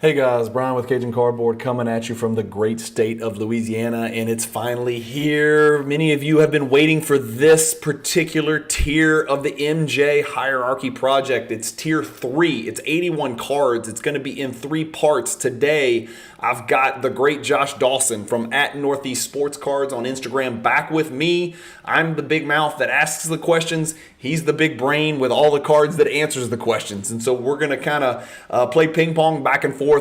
Hey guys, Brian with Cajun Cardboard coming at you from the great state of Louisiana, and it's finally here. Many of you have been waiting for this particular tier of the MJ Hierarchy Project. It's tier 3. It's 81 cards. It's going to be in 3 parts. Today, I've got the great Josh Dawson from @Northeast Sports Cards on Instagram back with me. I'm the big mouth that asks the questions. He's the big brain with all the cards that answers the questions. And so we're going to kind of play ping pong back and forth.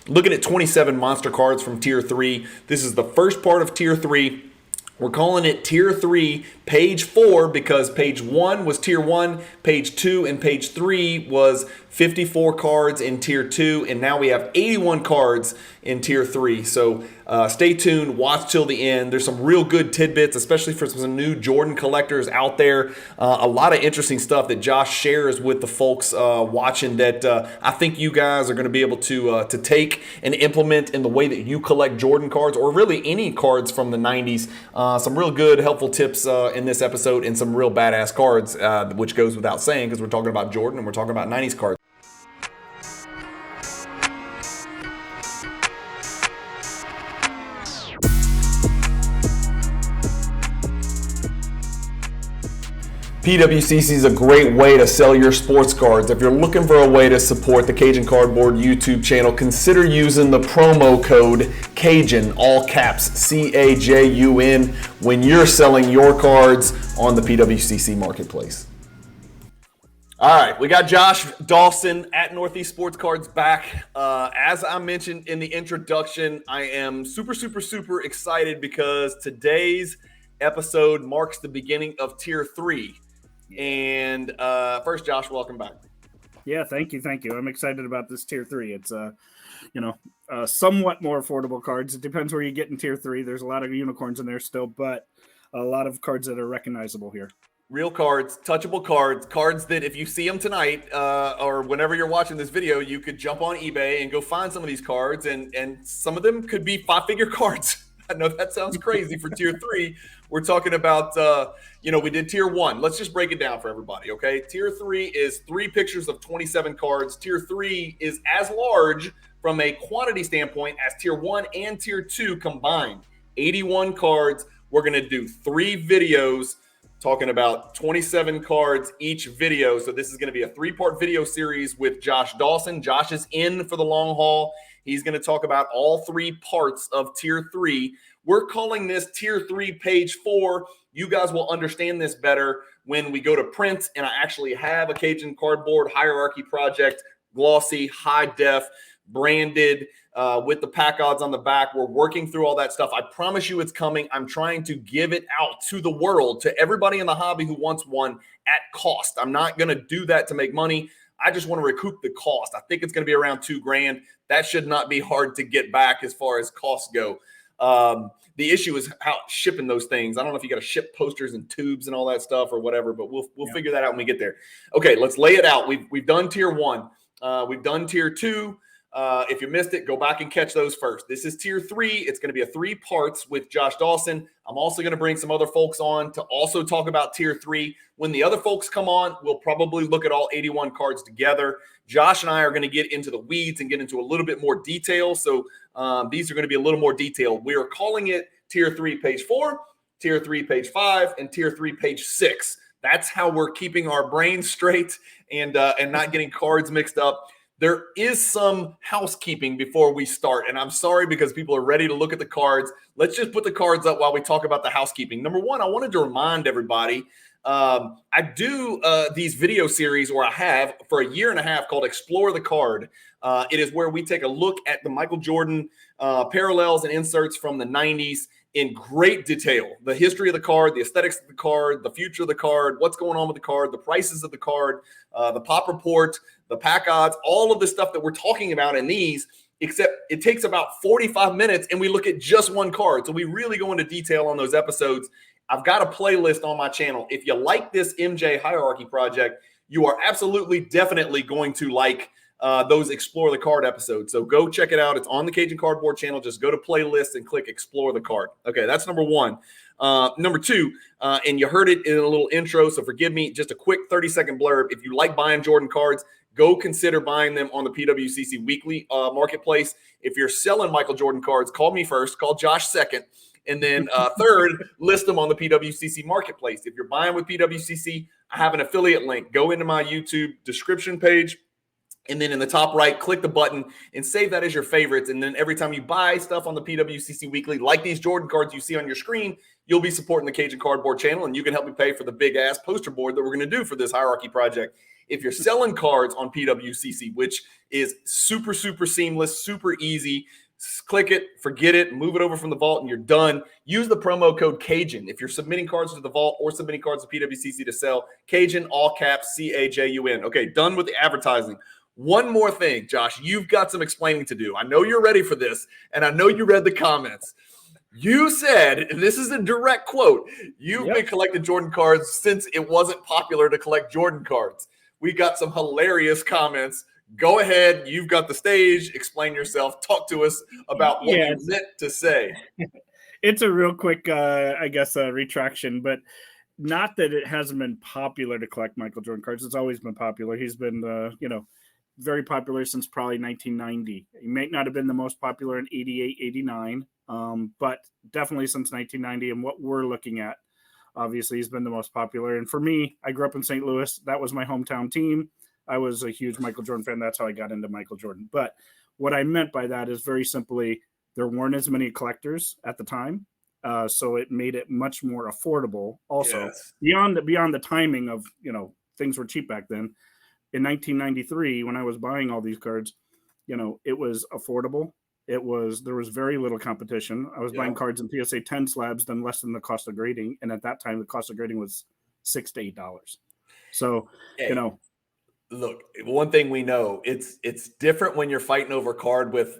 Looking at 27 monster cards from tier 3. This is the first part of tier 3. We're calling it tier 3, page 4, because page 1 was tier 1, page 2 and page 3 was 54 cards in tier 2, and now we have 81 cards in tier 3. So stay tuned, watch till the end. There's some real good tidbits, especially for some new Jordan collectors out there. A lot of interesting stuff that Josh shares with the folks watching that I think you guys are going to be able to take and implement in the way that you collect Jordan cards, or really any cards from the 90s. Some real good, helpful tips in this episode, and some real badass cards, which goes without saying because we're talking about Jordan and we're talking about 90s cards. PWCC is a great way to sell your sports cards. If you're looking for a way to support the Cajun Cardboard YouTube channel, consider using the promo code Cajun, all caps, CAJUN, when you're selling your cards on the PWCC marketplace. All right, we got Josh Dawson @Northeast Sports Cards back. As I mentioned in the introduction, I am super excited because today's episode marks the beginning of tier 3. And first, Josh, welcome back. Yeah, thank you. I'm excited about this tier 3. It's somewhat more affordable cards. It depends where you get in tier 3. There's a lot of unicorns in there still, but a lot of cards that are recognizable here. Real cards, touchable cards, cards that if you see them tonight or whenever you're watching this video, you could jump on eBay and go find some of these cards, and some of them could be 5-figure cards. I know that sounds crazy for tier 3. We're talking about, we did tier 1. Let's just break it down for everybody, okay? Tier 3 is 3 pictures of 27 cards. Tier 3 is as large from a quantity standpoint as tier 1 and tier 2 combined. 81 cards. We're going to do 3 videos talking about 27 cards each video. So this is going to be a 3-part video series with Josh Dawson. Josh is in for the long haul. He's going to talk about all 3 parts of tier 3. We're calling this tier 3, page 4. You guys will understand this better when we go to print, and I actually have a Cajun Cardboard Hierarchy Project, glossy, high def, branded with the pack odds on the back. We're working through all that stuff. I promise you it's coming. I'm trying to give it out to the world, to everybody in the hobby who wants one at cost. I'm not going to do that to make money. I just want to recoup the cost. I think it's going to be around $2,000. That should not be hard to get back as far as costs go. The issue is how shipping those things. I don't know if you got to ship posters and tubes and all that stuff or whatever, but we'll figure that out when we get there. Okay, let's lay it out. We've done tier 1. We've done tier 2. If you missed it, go back and catch those first. This is tier 3. It's going to be a 3 parts with Josh Dawson. I'm also going to bring some other folks on to also talk about tier 3. When the other folks come on, we'll probably look at all 81 cards together. Josh and I are going to get into the weeds and get into a little bit more detail. So these are going to be a little more detailed. We are calling it tier 3, page 4, tier 3, page 5, and tier 3, page 6. That's how we're keeping our brains straight and not getting cards mixed up. There is some housekeeping before we start, and I'm sorry because people are ready to look at the cards. Let's just put the cards up while we talk about the housekeeping. Number one, I wanted to remind everybody, I do these video series, or I have for a year and a half, called Explore the Card. It is where we take a look at the Michael Jordan parallels and inserts from the 90s in great detail. The history of the card, the aesthetics of the card, the future of the card, what's going on with the card, the prices of the card, the pop report, the pack odds, all of the stuff that we're talking about in these, except it takes about 45 minutes and we look at just one card. So we really go into detail on those episodes. I've got a playlist on my channel. If you like this MJ Hierarchy Project, you are absolutely, definitely going to like those Explore the Card episodes. So go check it out. It's on the Cajun Cardboard channel. Just go to playlists and click Explore the Card. Okay, that's number one. Number two, and you heard it in a little intro, so forgive me, just a quick 30-second blurb. If you like buying Jordan cards, go consider buying them on the PWCC Weekly Marketplace. If you're selling Michael Jordan cards, call me first, call Josh second. And then third, list them on the PWCC Marketplace. If you're buying with PWCC, I have an affiliate link. Go into my YouTube description page, and then in the top right, click the button and save that as your favorites. And then every time you buy stuff on the PWCC Weekly, like these Jordan cards you see on your screen, you'll be supporting the Cajun Cardboard channel, and you can help me pay for the big-ass poster board that we're going to do for this hierarchy project. If you're selling cards on PWCC, which is super, super seamless, super easy, click it, forget it, move it over from the vault, and you're done. Use the promo code Cajun. If you're submitting cards to the vault or submitting cards to PWCC to sell, Cajun, all caps, C-A-J-U-N. Okay, done with the advertising. One more thing, Josh, you've got some explaining to do. I know you're ready for this, and I know you read the comments. You said, and this is a direct quote, you've been collecting Jordan cards since it wasn't popular to collect Jordan cards. We got some hilarious comments. Go ahead. You've got the stage. Explain yourself. Talk to us about what you meant to say. It's a real quick, retraction, but not that it hasn't been popular to collect Michael Jordan cards. It's always been popular. He's been, very popular since probably 1990. He may not have been the most popular in 88, 89, but definitely since 1990 and what we're looking at. Obviously, he's been the most popular. And for me, I grew up in St. Louis. That was my hometown team. I was a huge Michael Jordan fan. That's how I got into Michael Jordan. But what I meant by that is very simply, there weren't as many collectors at the time. So it made it much more affordable. Also, beyond the timing of, things were cheap back then. In 1993, when I was buying all these cards, it was affordable. There was very little competition. I was buying cards in PSA 10 slabs, then less than the cost of grading. And at that time, the cost of grading was $6 to $8. So, Look, one thing we know, it's different when you're fighting over a card with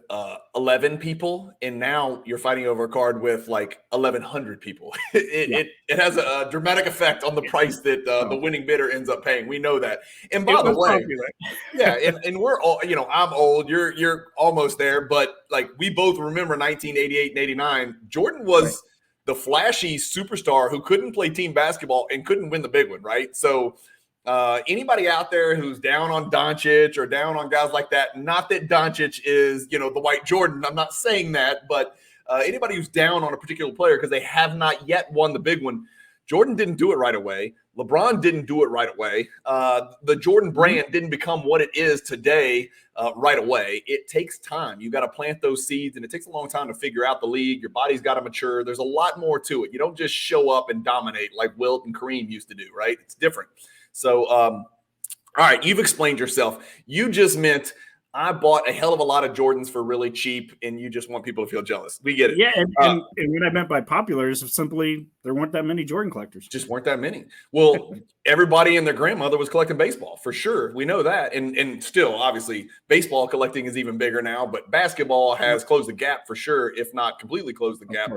11 people, and now you're fighting over a card with like 1,100 people. It has a dramatic effect on the price that the winning bidder ends up paying. We know that. And by the way, and we're all, I'm old. You're almost there, but like we both remember 1988 and 89. Jordan was the flashy superstar who couldn't play team basketball and couldn't win the big one, right? So. Anybody out there who's down on Doncic or down on guys like that, not that Doncic is, the white Jordan. I'm not saying that, but anybody who's down on a particular player because they have not yet won the big one, Jordan didn't do it right away. LeBron didn't do it right away. The Jordan brand didn't become what it is today right away. It takes time. You got to plant those seeds, and it takes a long time to figure out the league. Your body's got to mature. There's a lot more to it. You don't just show up and dominate like Wilt and Kareem used to do, right? It's different. So, all right, you've explained yourself. You just meant I bought a hell of a lot of Jordans for really cheap, and you just want people to feel jealous. We get it. Yeah, and what I meant by popular is simply there weren't that many Jordan collectors. Just weren't that many. Well, everybody and their grandmother was collecting baseball, for sure. We know that. And still, obviously, baseball collecting is even bigger now, but basketball has closed the gap for sure, if not completely closed the gap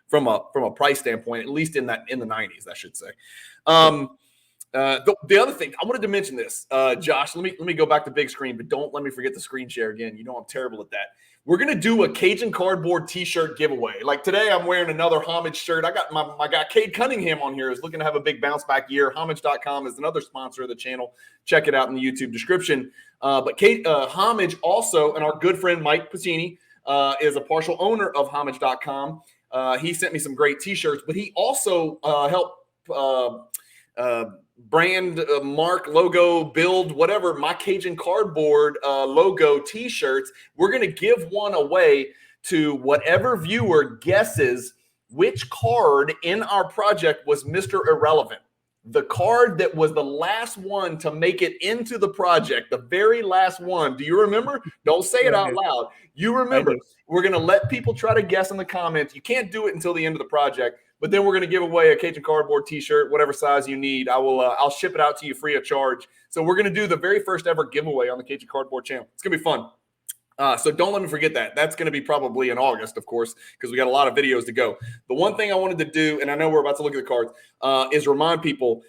from a price standpoint, at least in the 90s, I should say. The other thing I wanted to mention this, Josh. Let me go back to big screen, but don't let me forget the screen share again. You know I'm terrible at that. We're gonna do a Cajun Cardboard T-shirt giveaway. Like today, I'm wearing another Homage shirt. I got my guy Cade Cunningham on here is looking to have a big bounce back year. Homage.com is another sponsor of the channel. Check it out in the YouTube description. But Homage also, and our good friend Mike Pacini is a partial owner of Homage.com. He sent me some great T-shirts, but he also helped. Brand, mark, logo, build, whatever, my Cajun Cardboard logo T-shirts. We're going to give one away to whatever viewer guesses which card in our project was Mr. Irrelevant. The card that was the last one to make it into the project, the very last one. Do you remember? Don't say it out loud. You remember. We're going to let people try to guess in the comments. You can't do it until the end of the project. But then we're going to give away a Cajun Cardboard T-shirt, whatever size you need. I'll ship it out to you free of charge. So we're going to do the very first ever giveaway on the Cajun Cardboard channel. It's going to be fun. So don't let me forget that. That's going to be probably in August, of course, because we got a lot of videos to go. The one thing I wanted to do, and I know we're about to look at the cards, is remind people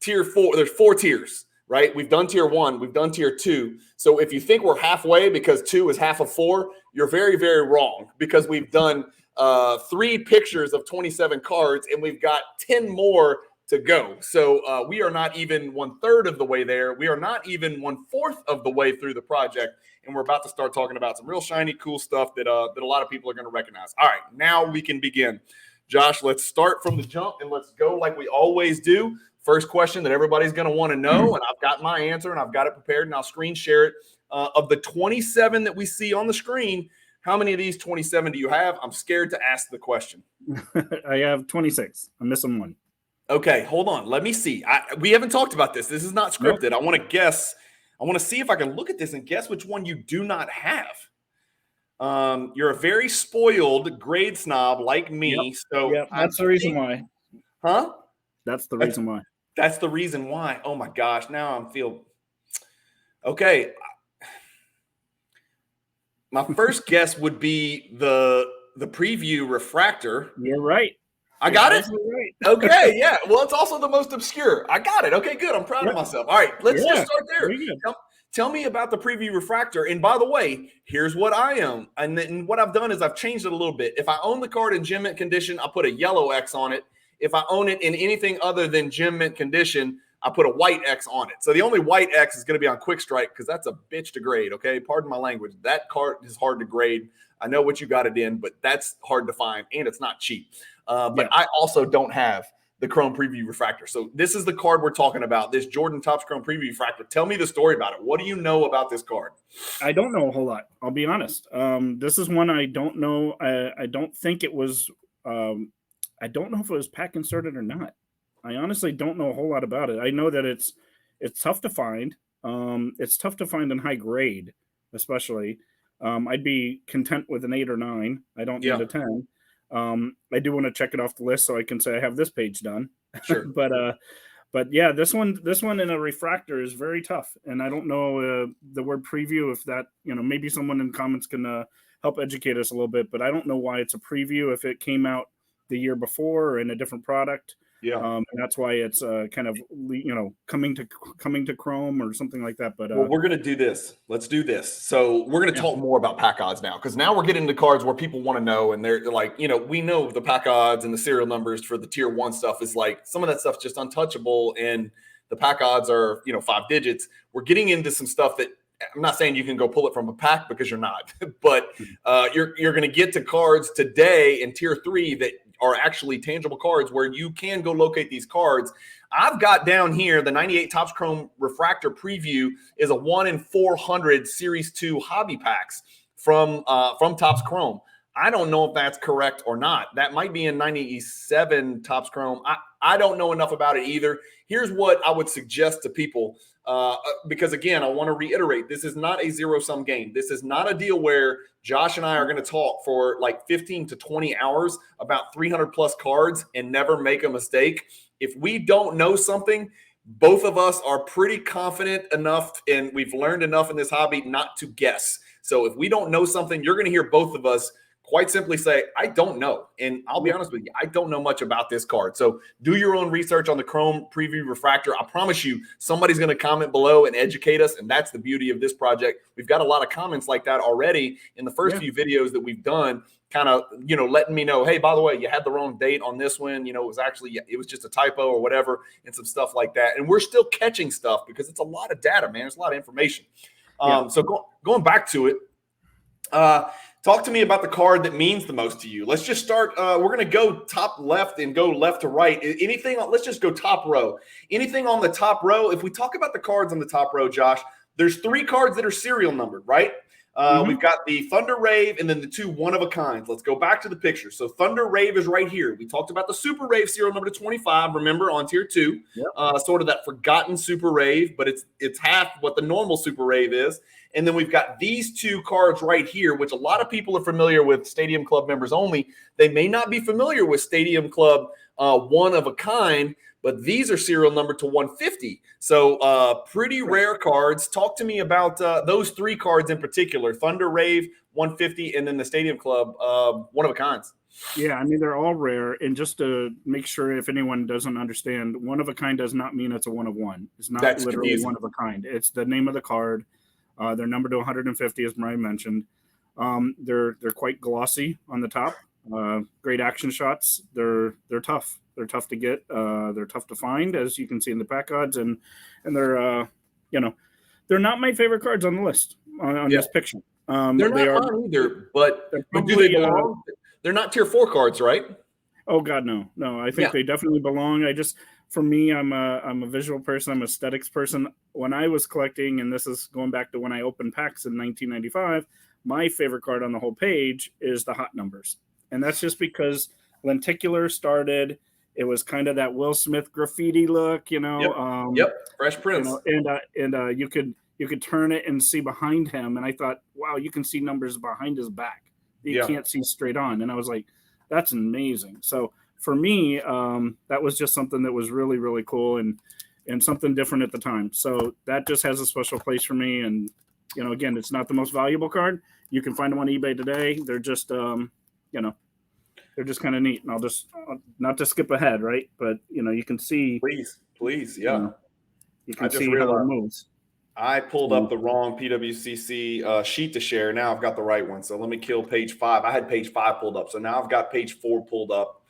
tier 4. There's 4 tiers, right? We've done tier 1. We've done tier 2. So if you think we're halfway because 2 is half of 4, you're very, very wrong because we've done 3 pictures of 27 cards, and we've got 10 more to go. So we are not even 1/3 of the way there. We are not even 1/4 of the way through the project. And we're about to start talking about some real shiny, cool stuff that a lot of people are going to recognize. All right, now we can begin. Josh, let's start from the jump and let's go like we always do. First question that everybody's going to want to know, and I've got my answer and I've got it prepared and I'll screen share it. Of the 27 that we see on the screen, how many of these 27 do you have? I'm scared to ask the question. I have 26. I'm missing one. Okay, hold on. Let me see. We haven't talked about this. This is not scripted. Nope. I want to guess. I want to see if I can look at this and guess which one you do not have. You're a very spoiled grade snob like me. Yep. So yep. That's the reason why. Huh? That's the reason why. That's the reason why. Oh my gosh. Now I'm feel okay. My first guess would be the preview refractor. You're right. I got it. Right. Okay, yeah. Well, it's also the most obscure. I got it. Okay, good. I'm proud of myself. All right, let's just start there. Tell me about the preview refractor. And by the way, here's what I own. And then what I've done is I've changed it a little bit. If I own the card in gem mint condition, I put a yellow X on it. If I own it in anything other than gem mint condition, I put a white X on it. So the only white X is going to be on Quick Strike because that's a bitch to grade, okay? Pardon my language. That card is hard to grade. I know what you got it in, but that's hard to find, and it's not cheap. But I also don't have the Chrome Preview Refractor. So this is the card we're talking about, this Jordan Topps Chrome Preview Refractor. Tell me the story about it. What do you know about this card? I don't know a whole lot. I'll be honest. This is one I don't know. I don't think it was I don't know if it was pack inserted or not. I honestly don't know a whole lot about it. I know that it's tough to find. It's tough to find in high grade, especially. I'd be content with an 8 or 9. I don't need a 10. I do want to check it off the list so I can say I have this page done. Sure. but yeah, this one in a refractor is very tough. And I don't know the word preview, if that, maybe someone in comments can help educate us a little bit, but I don't know why it's a preview if it came out the year before or in a different product. Yeah. And that's why it's kind of, coming to Chrome or something like that. But well, we're going to do this. Let's do this. So we're going to talk more about pack odds now, because now we're getting into cards where people want to know, and they're like, we know the pack odds and the serial numbers for the tier 1 stuff is like, some of that stuff's just untouchable, and the pack odds are, 5 digits. We're getting into some stuff that I'm not saying you can go pull it from a pack, because you're not, but you're going to get to cards today in tier 3 that are actually tangible cards where you can go locate these cards. I've got down here the 98 Topps Chrome Refractor Preview is a 1 in 400 Series 2 hobby packs from Topps Chrome. I don't know if that's correct or not. That might be in 97 Topps Chrome. I don't know enough about it either. Here's what I would suggest to people, because, again, I want to reiterate, this is not a zero-sum game. This is not a deal where Josh and I are going to talk for like 15 to 20 hours about 300-plus cards and never make a mistake. If we don't know something, both of us are pretty confident enough, and we've learned enough in this hobby not to guess. So if we don't know something, you're going to hear both of us quite simply say, I don't know. And I'll be honest with you, I don't know much about this card. So do your own research on the Chrome Preview Refractor. I promise you, somebody's going to comment below and educate us. And that's the beauty of this project. We've got a lot of comments like that already in the first few videos that we've done, kind of, letting me know, hey, by the way, you had the wrong date on this one. It was just a typo or whatever, and some stuff like that. And we're still catching stuff because it's a lot of data, man. It's a lot of information. So going back to it, talk to me about the card that means the most to you. Let's just start. We're going to go top left and go left to right. Let's just go top row. Anything on the top row? If we talk about the cards on the top row, Josh, there's 3 cards that are serial numbered, right? We've got the Thunder Rave and then the 2 one-of-a-kinds. Let's go back to the picture. So Thunder Rave is right here. We talked about the Super Rave serial number to 25, remember, on tier 2. Yep. Sort of that forgotten Super Rave, but it's half what the normal Super Rave is. And then we've got these 2 cards right here, which a lot of people are familiar with, Stadium Club members only. They may not be familiar with Stadium Club one-of-a-kind, but these are serial number to 150. So pretty rare cards. Talk to me about those 3 cards in particular, Thunder Rave, 150, and then the Stadium Club one-of-a-kinds. Yeah, I mean, they're all rare. And just to make sure if anyone doesn't understand, one-of-a-kind does not mean it's a one-of-one. It's not That's literally confusing. One-of-a-kind. It's the name of the card. They're numbered to 150, as Brian mentioned. They're quite glossy on the top. Great action shots. They're tough. They're tough to get. They're tough to find, as you can see in the pack odds, and they're they're not my favorite cards on the list on this picture. They're not mine either, but do they belong? They're not tier 4 cards, right? Oh God, no. I think they definitely belong. For me, I'm a visual person. I'm an aesthetics person. When I was collecting, and this is going back to when I opened packs in 1995, my favorite card on the whole page is the hot numbers, and that's just because lenticular started. It was kind of that Will Smith graffiti look, Fresh Prince, and you could turn it and see behind him, and I thought, wow, you can see numbers behind his back. You can't see straight on, and I was like, that's amazing. So for me, that was just something that was really, really cool and something different at the time. So that just has a special place for me. And, again, it's not the most valuable card. You can find them on eBay today. They're just, they're just kind of neat. And I'll just, not to skip ahead, right? But, you can see. Please. Yeah. You can see how it moves. I pulled up the wrong PWCC sheet to share. Now I've got the right one. So let me kill page 5. I had page 5 pulled up. So now I've got page 4 pulled up.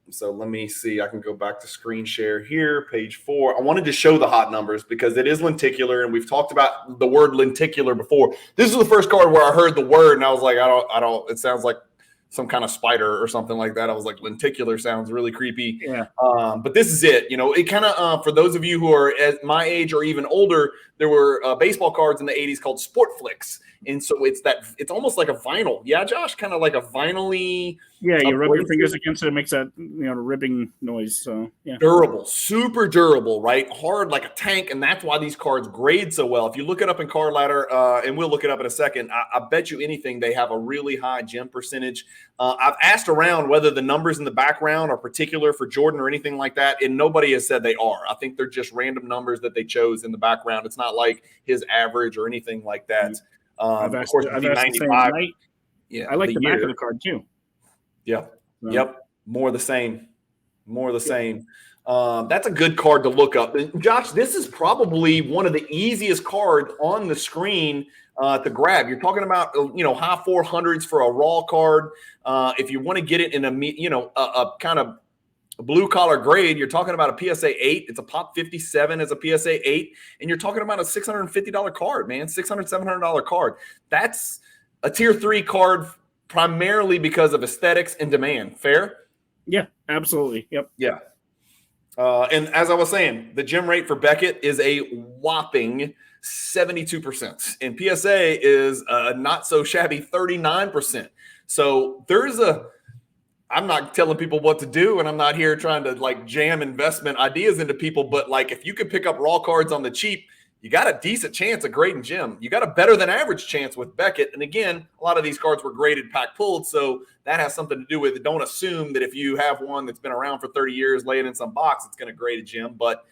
So let me see. I can go back to screen share here. Page 4. I wanted to show the hot numbers because it is lenticular, and we've talked about the word lenticular before. This is the first card where I heard the word, and I was like, I don't. It sounds like some kind of spider or something like that. I was like, lenticular sounds really creepy. Yeah. But this is it. It kind of, for those of you who are at my age or even older, there were baseball cards in the 80s called Sport Flicks. And so it's almost like a vinyl. Yeah, Josh, kind of like a vinyl-y. Yeah, you rub your fingers against it. It makes that, ribbing noise. So, yeah. Durable, super durable, right? Hard like a tank. And that's why these cards grade so well. If you look it up in Card Ladder, and we'll look it up in a second, I bet you anything they have a really high gem percentage. I've asked around whether the numbers in the background are particular for Jordan or anything like that, and nobody has said they are. I think they're just random numbers that they chose in the background. It's not like his average or anything like that. Of course, I've asked 95. Yeah, I like the back of the card too. Yeah. So. Yep. More the same. That's a good card to look up. And Josh, this is probably one of the easiest cards on the screen to grab. You're talking about, high 400s for a raw card. If you want to get it in a kind of blue collar grade, you're talking about a PSA 8. It's a pop 57 as a PSA 8. And you're talking about a $650 card, man, $600, $700 card. That's a tier 3 card primarily because of aesthetics and demand. Fair? Yeah, absolutely. Yep. Yeah. And as I was saying, the gem rate for Beckett is a whopping 72%. And PSA is not so shabby 39%. So I'm not telling people what to do, and I'm not here trying to jam investment ideas into people. But if you could pick up raw cards on the cheap, you got a decent chance of grading gem. You got a better than average chance with Beckett. And again, a lot of these cards were graded pack pulled. So that has something to do with it. Don't assume that if you have one that's been around for 30 years laying in some box, it's going to grade a gem. But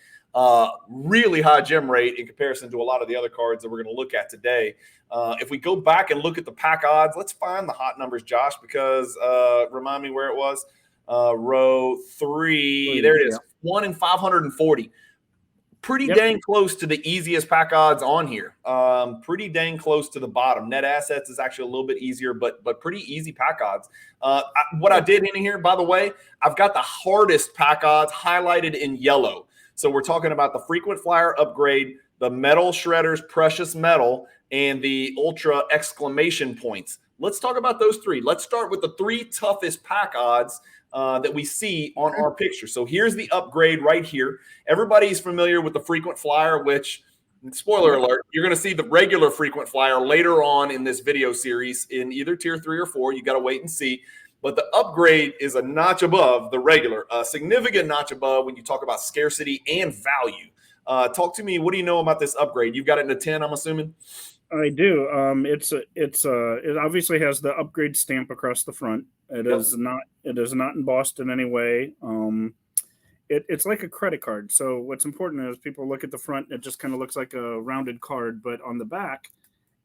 really high gem rate in comparison to a lot of the other cards that we're going to look at today. If we go back and look at the pack odds, let's find the hot numbers, Josh, because remind me where it was. Row 3. There it is. 1 in 540. Pretty dang close to the easiest pack odds on here. Pretty dang close to the bottom. Net assets is actually a little bit easier, but pretty easy pack odds. What I did in here, by the way, I've got the hardest pack odds highlighted in yellow. So we're talking about the frequent flyer upgrade, the metal shredders, precious metal, and the ultra exclamation points. Let's talk about those 3. Let's start with the 3 toughest pack odds that we see on our picture. So here's the upgrade right here. Everybody's familiar with the frequent flyer, which, spoiler alert, you're going to see the regular frequent flyer later on in this video series in either tier 3 or 4. You got to wait and see. But the upgrade is a notch above the regular, a significant notch above when you talk about scarcity and value. Talk to me. What do you know about this upgrade? You've got it in a 10, I'm assuming? I do. It obviously has the upgrade stamp across the front. It is not embossed in any way. It's like a credit card. So what's important is people look at the front, it just kind of looks like a rounded card, but on the back,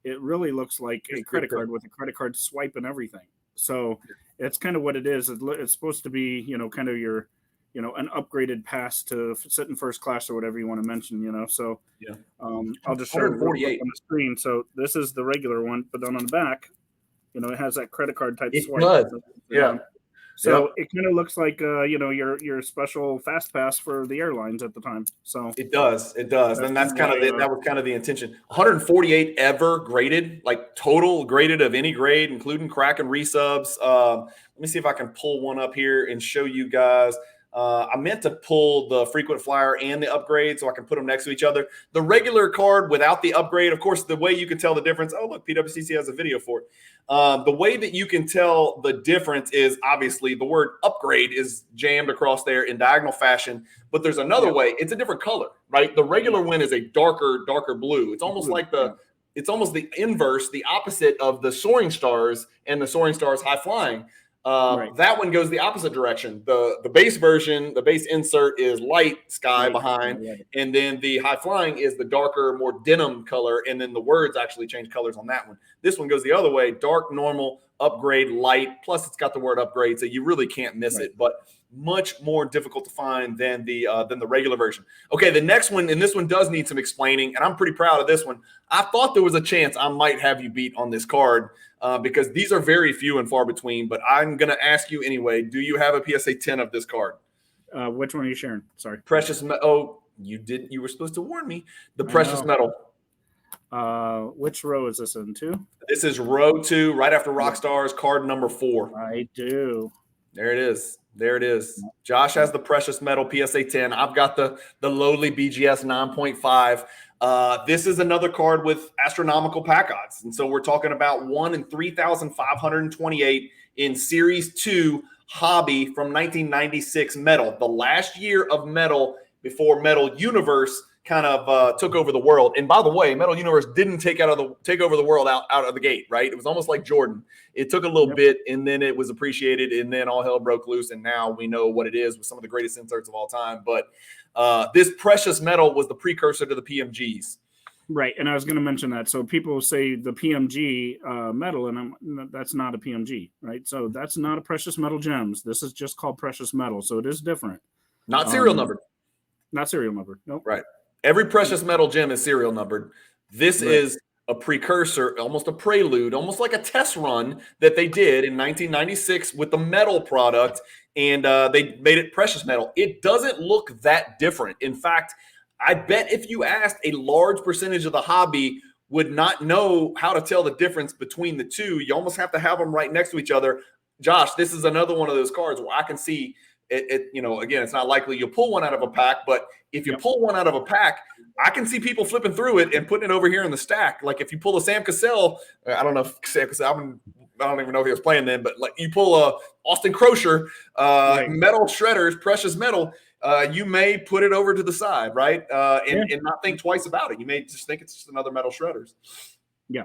it really looks like a credit card with a credit card swipe and everything. So it's kind of what it is. It's supposed to be, kind of your, an upgraded pass to sit in first class or whatever you want to mention, So I'll just show it on the screen. So this is the regular one, but then on the back, it has that credit card type swipe. Does. Yeah. So it kind of looks like your special fast pass for the airlines at the time. So it does, and that's kind of that was kind of the intention. 148 ever graded, like total graded of any grade, including crack and resubs. Let me see if I can pull one up here and show you guys. I meant to pull the frequent flyer and the upgrade so I can put them next to each other. The regular card without the upgrade, of course, the way you can tell the difference. Oh, look, PWCC has a video for it. The way that you can tell the difference is obviously the word upgrade is jammed across there in diagonal fashion, but there's another way. It's a different color, right? The regular one is a darker blue. It's almost like it's almost the inverse, the opposite of the Soaring Stars and the Soaring Stars High Flying. That one goes the opposite direction. The base version, the base insert is light sky behind, and then the high flying is the darker, more denim color, and then the words actually change colors on that one. This one goes the other way, dark, normal, upgrade, light, plus it's got the word upgrade, so you really can't miss it, but much more difficult to find than the regular version. Okay, the next one, and this one does need some explaining, and I'm pretty proud of this one. I thought there was a chance I might have you beat on this card, because these are very few and far between, but I'm going to ask you anyway. Do you have a PSA 10 of this card? Which one are you sharing? Sorry. Precious metal. Oh, you were supposed to warn me. The precious metal. Which row is this in, 2? This is row 2, right after Rockstars, card number 4. I do. There it is. There it is. Josh has the precious metal PSA 10. I've got the lowly BGS 9.5. This is another card with astronomical pack odds. And so we're talking about 1 in 3,528 in Series 2 hobby from 1996 metal, the last year of metal before Metal Universe kind of took over the world. And by the way, Metal Universe didn't take over the world out of the gate, right? It was almost like Jordan. It took a little bit, and then it was appreciated, and then all hell broke loose, and now we know what it is with some of the greatest inserts of all time. But this precious metal was the precursor to the PMGs. Right, and I was going to mention that. So people say the PMG metal, and that's not a PMG, right? So that's not a precious metal gems. This is just called precious metal, so it is different. Not serial numbered. Not serial numbered, nope. Right. Every precious metal gem is serial numbered. This is a precursor, almost a prelude, almost like a test run that they did in 1996 with the metal product, and they made it precious metal. It doesn't look that different. In fact, I bet if you asked, a large percentage of the hobby would not know how to tell the difference between the two. You almost have to have them right next to each other. Josh, this is another one of those cards where I can see it, again, it's not likely you'll pull one out of a pack, but if you pull one out of a pack, I can see people flipping through it and putting it over here in the stack. Like if you pull a Sam Cassell, I don't know if Sam Cassell, I don't even know if he was playing then, but like you pull a Austin Crozier, metal shredders, precious metal, you may put it over to the side, right? And not think twice about it. You may just think it's just another metal shredders. Yeah.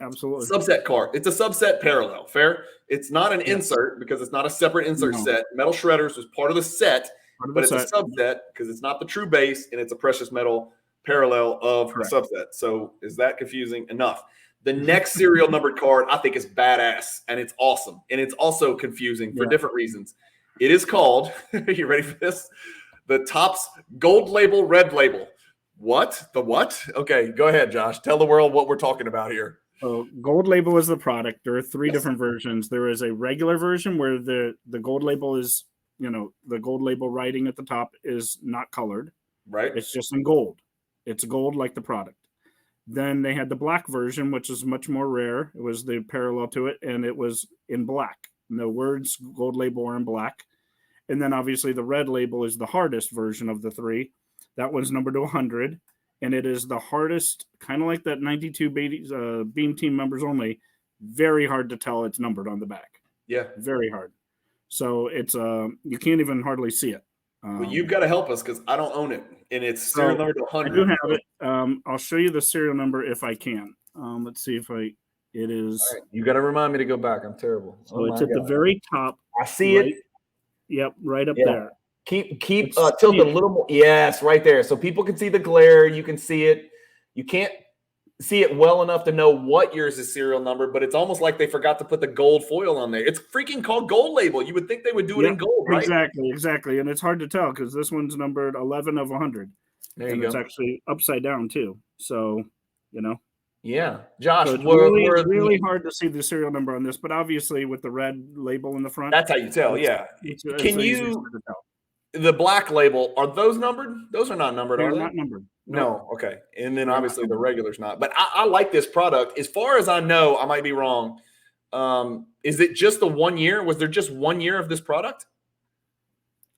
Absolutely. Subset card. It's a subset parallel. Fair. It's not an insert because it's not a separate insert set. Metal Shredders was part of the set, but it's a subset because it's not the true base and it's a precious metal parallel of the subset. So is that confusing enough? The next serial numbered card I think is badass and it's awesome. And it's also confusing for different reasons. It is called, you ready for this? The Topps Gold Label, Red Label. What? The what? Okay, go ahead, Josh. Tell the world what we're talking about here. So gold label is the product. There are 3 different versions. There is a regular version where the gold label is, the gold label writing at the top is not colored. Right. It's just in gold. It's gold like the product. Then they had the black version, which is much more rare. It was the parallel to it, and it was in black. No words, gold label are in black. And then obviously the red label is the hardest version of the 3. That one's numbered to 100. And it is the hardest, kind of like that 92 Beam Team members only. Very hard to tell it's numbered on the back. Yeah. Very hard. So it's you can't even hardly see it. Well, you've got to help us because I don't own it. And it's serial number to 100. I do have it. I'll show you the serial number if I can. Let's see if it is. All right. You got to remind me to go back. I'm terrible. So it's at the very top. I see it. Yep, right up there. Keep tilt a little more. Yes, right there. So people can see the glare. You can see it. You can't see it well enough to know what yours is serial number, but it's almost like they forgot to put the gold foil on there. It's freaking called gold label. You would think they would do it in gold, right? Exactly. And it's hard to tell because this one's numbered 11 of 100. There you go. It's actually upside down too. So, Yeah, Josh, So it's really hard to see the serial number on this, but obviously with the red label in the front, that's how you tell. Yeah, it's can easier you to tell. the black label? Are those numbered? Those are not numbered, They're are they? not numbered. No. Okay, and then They're obviously the regular's not. But I like this product. As far as I know, I might be wrong. Is it just the 1 year? Was there just 1 year of this product?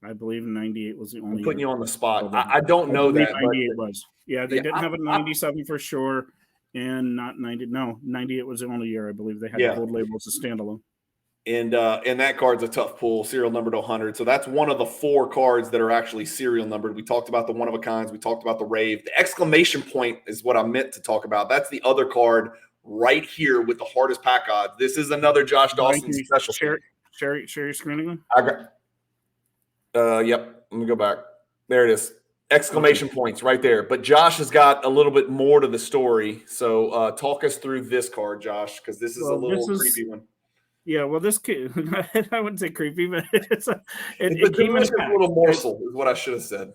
I believe 98 was the only. I'm putting you on the spot. year. I don't know that. 98 but was. Yeah, they didn't have a 97 for sure, and not 90. No, 98 was the only year I believe they had the gold label as a standalone. And that card's a tough pull, serial numbered to 100. So that's one of the 4 cards that are actually serial numbered. We talked about the one of a kinds. We talked about the rave. The exclamation point is what I meant to talk about. That's the other card right here with the hardest pack odds. This is another Josh Dawson special. Share your screen again. I got. Yep. Let me go back. There it is. Exclamation points right there. But Josh has got a little bit more to the story. So talk us through this card, Josh, because this is a little creepy one. Yeah, well, this I wouldn't say creepy, but it came in a little morsel, is what I should have said.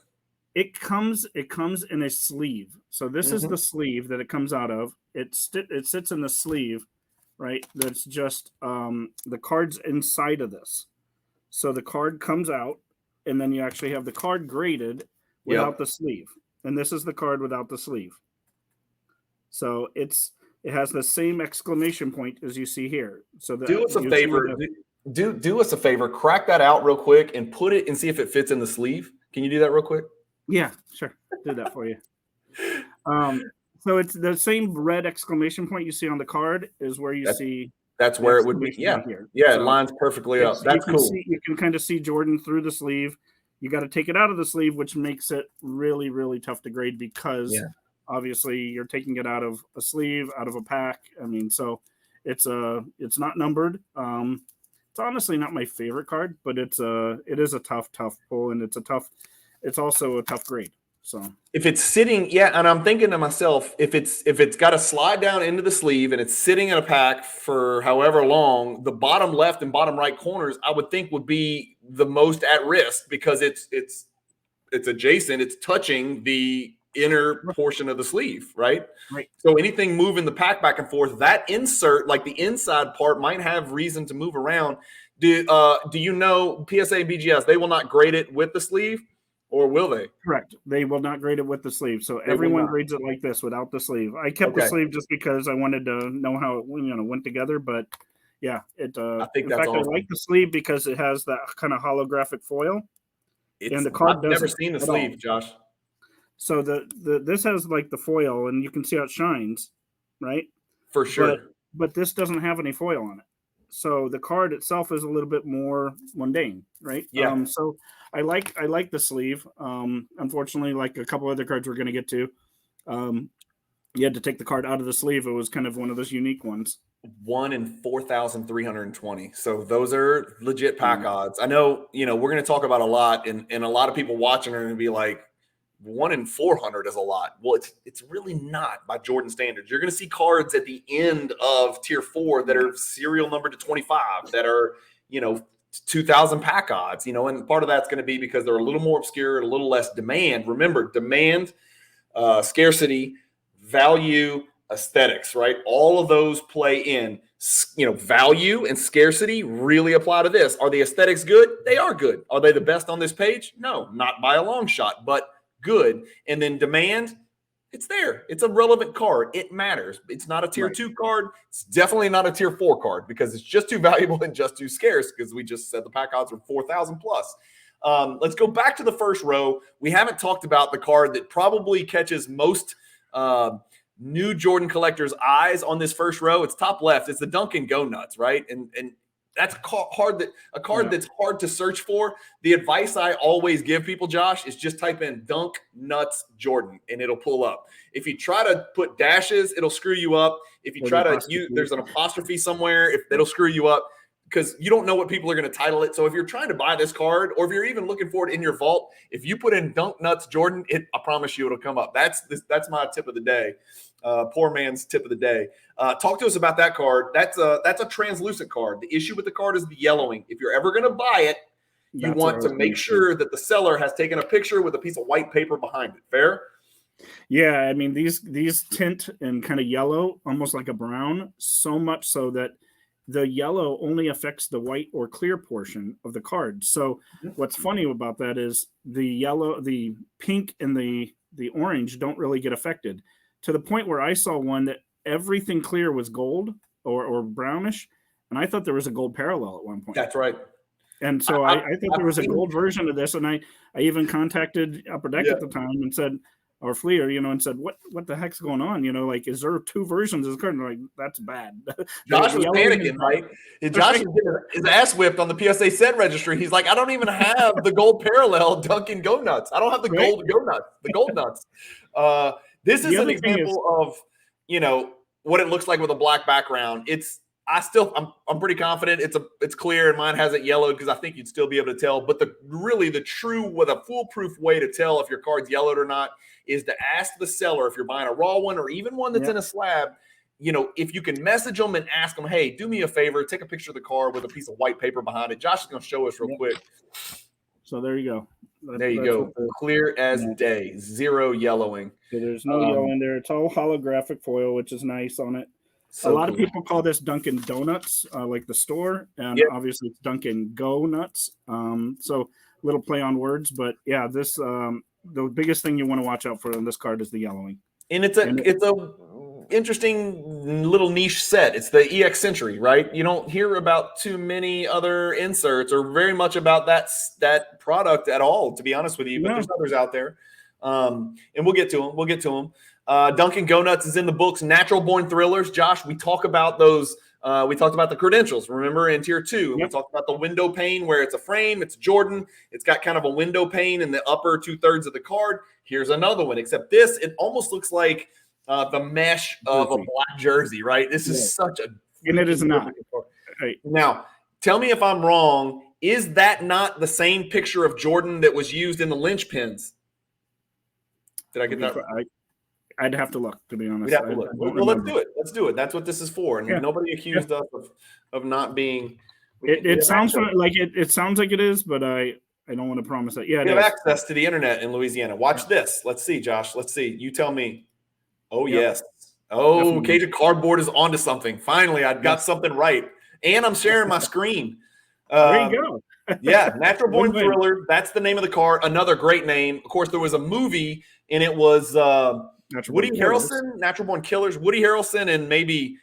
It comes in a sleeve. So this is the sleeve that it comes out of. It sits in the sleeve, right? That's just the card's inside of this. So the card comes out, and then you actually have the card graded without the sleeve. And this is the card without the sleeve. So it has the same exclamation point as you see here. So do us a favor. Do us a favor. Crack that out real quick and put it and see if it fits in the sleeve. Can you do that real quick? Yeah, sure. Do that for you. So it's the same red exclamation point you see on the card is where you see. That's where it would be. Yeah, yeah. So it lines perfectly up. That's cool. You can kind of see Jordan through the sleeve. You got to take it out of the sleeve, which makes it really, really tough to grade because obviously you're taking it out of a sleeve, out of a pack. I mean, so it's not numbered. It's honestly not my favorite card, but it is a tough pull, and it's also a tough grade. So if it's sitting, and I'm thinking to myself, if it's got to slide down into the sleeve and it's sitting in a pack for however long, the bottom left and bottom right corners, I would think would be the most at risk because it's adjacent, it's touching the inner portion of the sleeve, right? Right. So anything moving the pack back and forth, that insert, like the inside part, might have reason to move around. Do you know PSA and BGS, they will not grade it with the sleeve? Or will they? Correct. They will not grade it with the sleeve. So everyone grades it like this without the sleeve. I kept the sleeve just because I wanted to know how it went together. But yeah, I think that's awesome. I like the sleeve because it has that kind of holographic foil. And the card I've never seen the sleeve, Josh. So this has like the foil, and you can see how it shines, right? For sure. But this doesn't have any foil on it. So the card itself is a little bit more mundane, right? Yeah. So I like the sleeve. Unfortunately, like a couple other cards we're going to get to, you had to take the card out of the sleeve. It was kind of one of those unique ones. 1 in 4,320. So those are legit pack odds. I know, we're going to talk about a lot, and a lot of people watching are going to be like, 1 in 400 is a lot. Well, it's really not by Jordan standards. You're going to see cards at the end of tier 4 that are serial numbered to 25 that are, 2,000 pack odds, and part of that's going to be because they're a little more obscure and a little less demand. Remember, demand, scarcity, value, aesthetics, right? All of those play in. Value and scarcity really apply to this. Are the aesthetics good? They are good. Are they the best on this page? No, not by a long shot, but good. And then demand, it's there. It's a relevant card. It matters. It's not a tier 2 card. It's definitely not a tier 4 card because it's just too valuable and just too scarce because we just said the pack odds are 4,000 plus. Let's go back to the first row. We haven't talked about the card that probably catches most new Jordan collectors' eyes on this first row. It's top left. It's the Duncan Go Nuts, right? And that's a card that's hard to search for. The advice I always give people, Josh, is just type in Dunk Nuts Jordan and it'll pull up. If you try to put dashes, it'll screw you up. If you try to use, there's an apostrophe somewhere, it'll screw you up because you don't know what people are going to title it. So if you're trying to buy this card, or if you're even looking for it in your vault, if you put in Dunk Nuts Jordan, I promise you it'll come up. That's my tip of the day. Poor man's tip of the day. Talk to us about that card. That's a translucent card. The issue with the card is the yellowing. If you're ever going to buy it, you want to make sure that the seller has taken a picture with a piece of white paper behind it. Fair? Yeah, I mean these tint in kind of yellow, almost like a brown, so much so that the yellow only affects the white or clear portion of the card. So what's funny about that is the yellow, the pink, and the orange don't really get affected, to the point where I saw one that everything clear was gold or brownish, and I thought there was a gold parallel at one point. That's right. And so I thought there was a gold version of this, and I even contacted Upper Deck at the time and said, or Fleer, and said, what the heck's going on? Like, is there two versions of this card? And like, that's bad. Josh was panicking, right? Josh was getting his ass whipped on the PSA set registry. He's like, I don't even have the gold parallel Dunkin' Go Nuts. I don't have the gold Go Nuts, the gold nuts. This is an example of, what it looks like with a black background. I'm pretty confident it's clear, and mine has it yellowed because I think you'd still be able to tell. But the true, with a foolproof way to tell if your card's yellowed or not is to ask the seller, if you're buying a raw one or even one that's in a slab, if you can message them and ask them, hey, do me a favor, take a picture of the card with a piece of white paper behind it. Josh is going to show us real quick. So there you go. There you go. Clear as day. Zero yellowing. So there's no yellow in there. It's all holographic foil, which is nice on it. So a lot of people call this Dunkin' Donuts, like the store, and obviously it's Dunkin' Go Nuts. So a little play on words, but yeah, this the biggest thing you want to watch out for on this card is the yellowing. And it's a interesting little niche set. It's the EX Century, right? You don't hear about too many other inserts or very much about that product at all, to be honest with you. But there's others out there, and we'll get to them. Dunkin' Go Nuts is in the books. Natural Born Thrillers. Josh, we talk about those. We talked about the credentials, remember, in tier 2. We talked about the window pane where it's a frame. It's Jordan. It's got kind of a window pane in the upper 2/3 of the card. Here's another one, except this, it almost looks like the mesh of a black jersey, right? This is such a... And it is not. Right. Now, tell me if I'm wrong. Is that not the same picture of Jordan that was used in the linchpins? Did I get that right? I'd have to look, to be honest. We'd have to look. Well, let's do it. Let's do it. That's what this is for. And nobody accused us of not being. It sounds like it sounds like it is, but I don't want to promise that. Yeah, we have access to the internet in Louisiana. Watch this. Let's see, Josh. Let's see. You tell me. Oh yes. Oh, definitely. Cajun Cardboard is onto something. Finally, I got something right, and I'm sharing my screen. There you go. Yeah, Natural Born Thriller. That's the name of the card. Another great name. Of course, there was a movie, and it was. Woody Harrelson, Natural Born Killers, Woody Harrelson, and maybe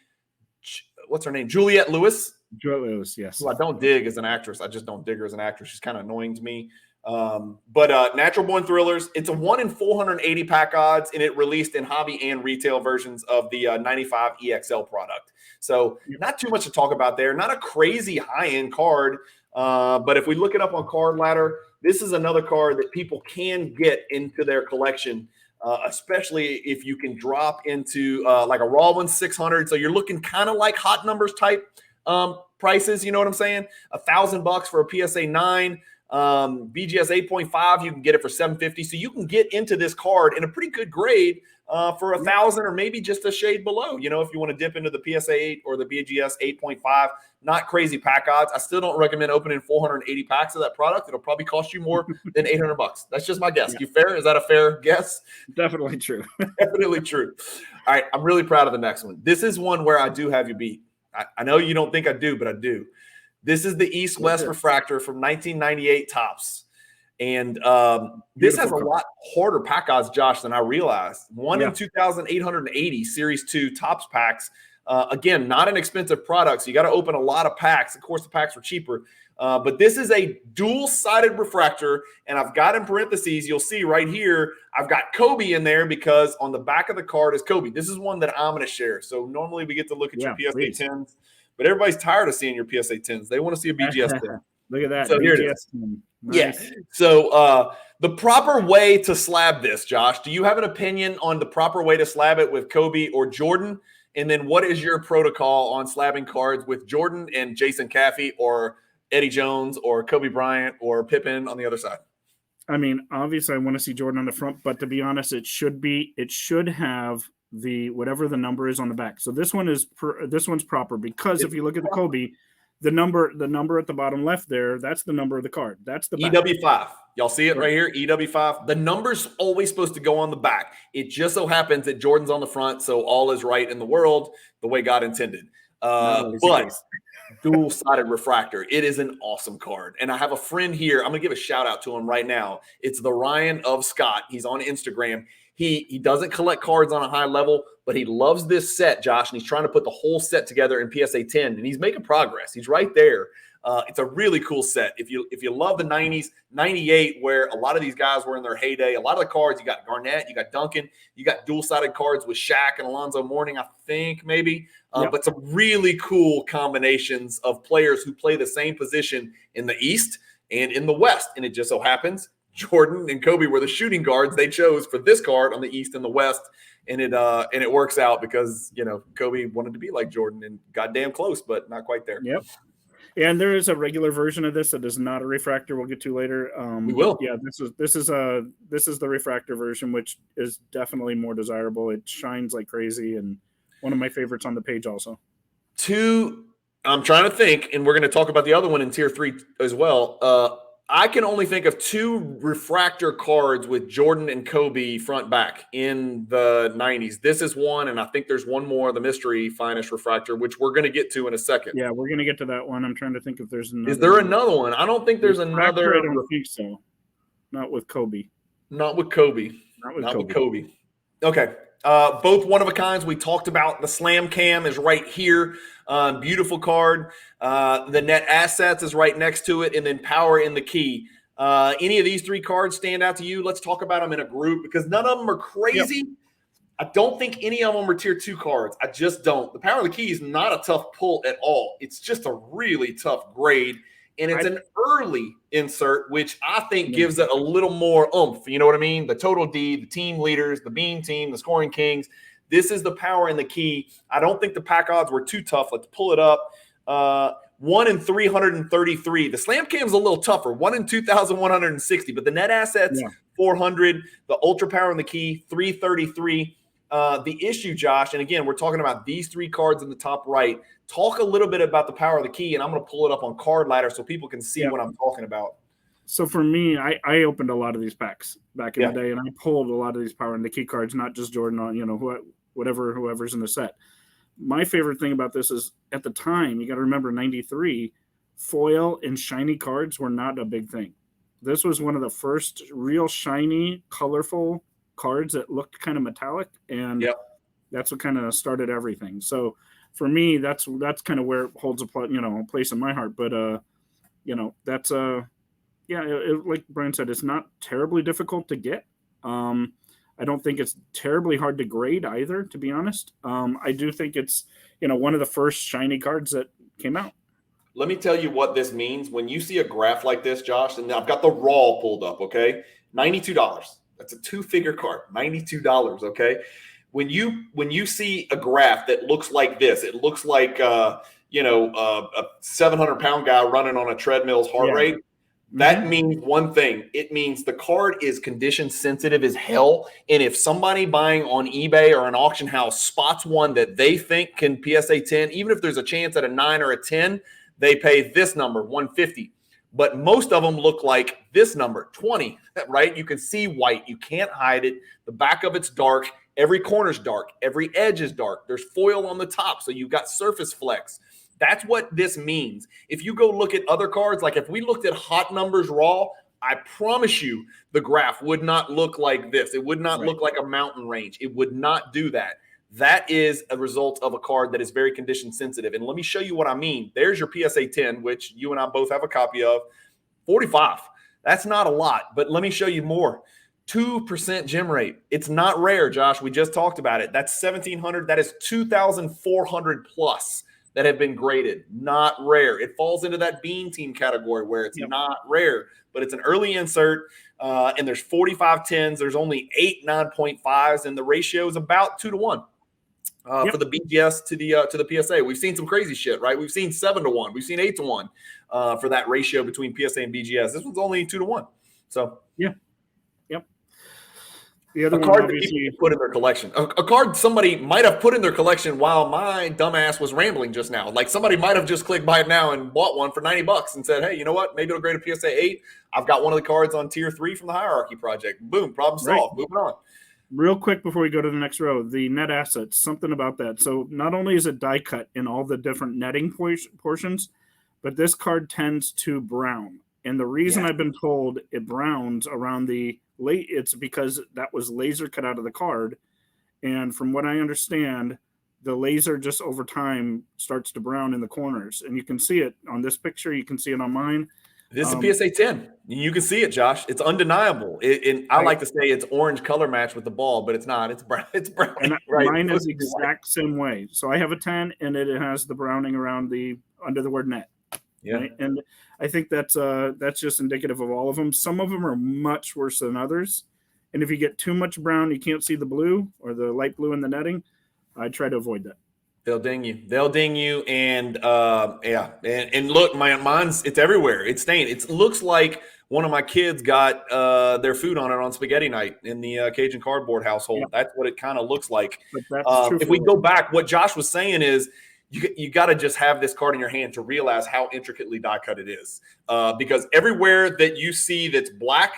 what's her name? Juliette Lewis. Juliette Lewis, yes. Who I don't dig as an actress. I just don't dig her as an actress. She's kind of annoying to me. But Natural Born Thrillers, it's a 1 in 480 pack odds, and it released in hobby and retail versions of the 95 EXL product. So not too much to talk about there. Not a crazy high-end card. But if we look it up on Card Ladder, this is another card that people can get into their collection. Especially if you can drop into like a raw one 600. So you're looking kind of like hot numbers type prices. You know what I'm saying? $1,000 for a PSA 9, BGS 8.5. You can get it for $750. So you can get into this card in a pretty good grade for $1,000 or maybe just a shade below. If you want to dip into the PSA 8 or the BGS 8.5. Not crazy pack odds. I still don't recommend opening 480 packs of that product. It'll probably cost you more than $800. That's just my guess. You fair? Is that a fair guess? Definitely true. Definitely true. All right. I'm really proud of the next one. This is one where I do have you beat. I know you don't think I do, but I do. This is the East-West Refractor from 1998 Topps. And this has a lot harder pack odds, Josh, than I realized. 1 in 2,880 Series 2 Topps packs. Again, not an expensive product, so you got to open a lot of packs. Of course, the packs were cheaper. But this is a dual-sided refractor, and I've got in parentheses, you'll see right here, I've got Kobe in there because on the back of the card is Kobe. This is one that I'm going to share. So normally we get to look at your PSA 10s, but everybody's tired of seeing your PSA 10s. They want to see a BGS 10. Look at that. So here it is. Nice. Yeah. So the proper way to slab this, Josh, do you have an opinion on the proper way to slab it with Kobe or Jordan? And then what is your protocol on slabbing cards with Jordan and Jason Caffey or Eddie Jones or Kobe Bryant or Pippen on the other side? I mean, obviously I want to see Jordan on the front, but to be honest, it should have the whatever the number is on the back. So this one's proper because if you look at the Kobe, the number at the bottom left there, that's the number of the card. That's the back. EW5. Y'all see it right here? EW5. The number's always supposed to go on the back. It just so happens that Jordan's on the front, so all is right in the world the way God intended. But dual-sided refractor. It is an awesome card. And I have a friend here. I'm going to give a shout-out to him right now. It's the Ryan of Scott. He's on Instagram. He doesn't collect cards on a high level, but he loves this set, Josh, and he's trying to put the whole set together in PSA 10, and he's making progress. He's right there. It's a really cool set. If you love the 90s, 98, where a lot of these guys were in their heyday, a lot of the cards, you got Garnett, you got Duncan, you got dual-sided cards with Shaq and Alonzo Mourning, I think, maybe. But some really cool combinations of players who play the same position in the East and in the West. And it just so happens Jordan and Kobe were the shooting guards they chose for this card on the East and the West. And it works out because, Kobe wanted to be like Jordan and goddamn close, but not quite there. Yep. And there is a regular version of this that is not a refractor. We'll get to later. We will. Yeah, this is the refractor version, which is definitely more desirable. It shines like crazy, and one of my favorites on the page also. I'm trying to think, and we're going to talk about the other one in tier 3 as well. I can only think of 2 refractor cards with Jordan and Kobe front back in the 90s. This is one, and I think there's one more, the mystery finest refractor, which we're going to get to in a second. Yeah, we're going to get to that one. I'm trying to think if there's another. Is there another one? I don't think there's another. I don't think so. Not with Kobe. Not with Kobe. Okay. Both one of a kinds. We talked about the Slam Cam is right here. Beautiful card. The Net Assets is right next to it, and then Power in the Key. Any of these 3 cards stand out to you? Let's talk about them in a group because none of them are crazy. Yep. I don't think any of them are tier 2 cards. I just don't. The Power of the Key is not a tough pull at all. It's just a really tough grade. And it's an early insert, which I think gives it a little more oomph. You know what I mean? The Total D, the team leaders, the Bean Team, the Scoring Kings. This is the Power and the Key. I don't think the pack odds were too tough. Let's pull it up. 1 in 333. The Slam Cam is a little tougher. 1 in 2,160. But the Net Assets, 400. The Ultra Power and the Key, 333. The issue, Josh, and again, we're talking about these 3 cards in the top right. Talk a little bit about the Power of the Key, and I'm going to pull it up on Card Ladder so people can see what I'm talking about. So for me, I opened a lot of these packs back in the day, and I pulled a lot of these Power and the Key cards, not just Jordan on, whoever's in the set. My favorite thing about this is at the time, you got to remember 93, foil and shiny cards were not a big thing. This was one of the first real shiny, colorful cards that looked kind of metallic, and that's what kind of started everything. So for me, that's kind of where it holds a place in my heart. But that's like Brian said, it's not terribly difficult to get. I don't think it's terribly hard to grade either, to be honest. I do think it's one of the first shiny cards that came out. Let me tell you what this means. When you see a graph like this, Josh, and I've got the raw pulled up, okay? $92. That's a 2-figure card, $92, okay? When you see a graph that looks like this, it looks like a 700-pound guy running on a treadmill's heart rate. That means one thing. It means the card is condition sensitive as hell. And if somebody buying on eBay or an auction house spots one that they think can PSA 10, even if there's a chance at a 9 or a 10, they pay this number, 150. But most of them look like this number, 20, right? You can see white. You can't hide it. The back of it's dark. Every corner's dark. Every edge is dark. There's foil on the top, so you've got surface flex. That's what this means. If you go look at other cards, like if we looked at hot numbers raw, I promise you the graph would not look like this. It would not look like a mountain range. It would not do that. That is a result of a card that is very condition sensitive. And let me show you what I mean. There's your PSA 10, which you and I both have a copy of. 45. That's not a lot, but let me show you more. 2% gem rate. It's not rare, Josh. We just talked about it. That's 1,700. That is 2,400 plus that have been graded. Not rare. It falls into that Bean Team category where it's not rare, but it's an early insert, and there's 45 10s. There's only 8 9.5s, and the ratio is about 2 to 1 for the BGS to the PSA. We've seen some crazy shit, right? We've seen 7 to 1. We've seen 8 to 1 for that ratio between PSA and BGS. This one's only 2 to 1. So The other a one, card that obviously, people put in their collection. A card somebody might have put in their collection while my dumbass was rambling just now. Like somebody might have just clicked buy it now and bought one for $90 and said, hey, you know what? Maybe it'll grade a PSA 8. I've got one of the cards on tier 3 from the Hierarchy Project. Boom, problem solved. Moving on. Real quick before we go to the next row, the net assets, something about that. So not only is it die cut in all the different netting portions, but this card tends to brown. And the reason I've been told it browns around the late, it's because that was laser cut out of the card. And from what I understand, the laser just over time starts to brown in the corners. And you can see it on this picture. You can see it on mine. This is a PSA 10. You can see it, Josh. It's undeniable. I like to say it's orange color match with the ball, but it's not. It's brown. It's brown. And right? Mine is the exact same way. So I have a 10, and it has the browning around under the word net. Yeah. Right? And I think that's just indicative of all of them. Some of them are much worse than others. And if you get too much brown, you can't see the blue or the light blue in the netting. I try to avoid that. They'll ding you. And and look, mine's it's everywhere. It's stained. It looks like one of my kids got their food on it on spaghetti night in the Cajun cardboard household. Yeah. That's what it kind of looks like. If we go back, what Josh was saying is you got to just have this card in your hand to realize how intricately die cut it is. Because everywhere that you see that's black,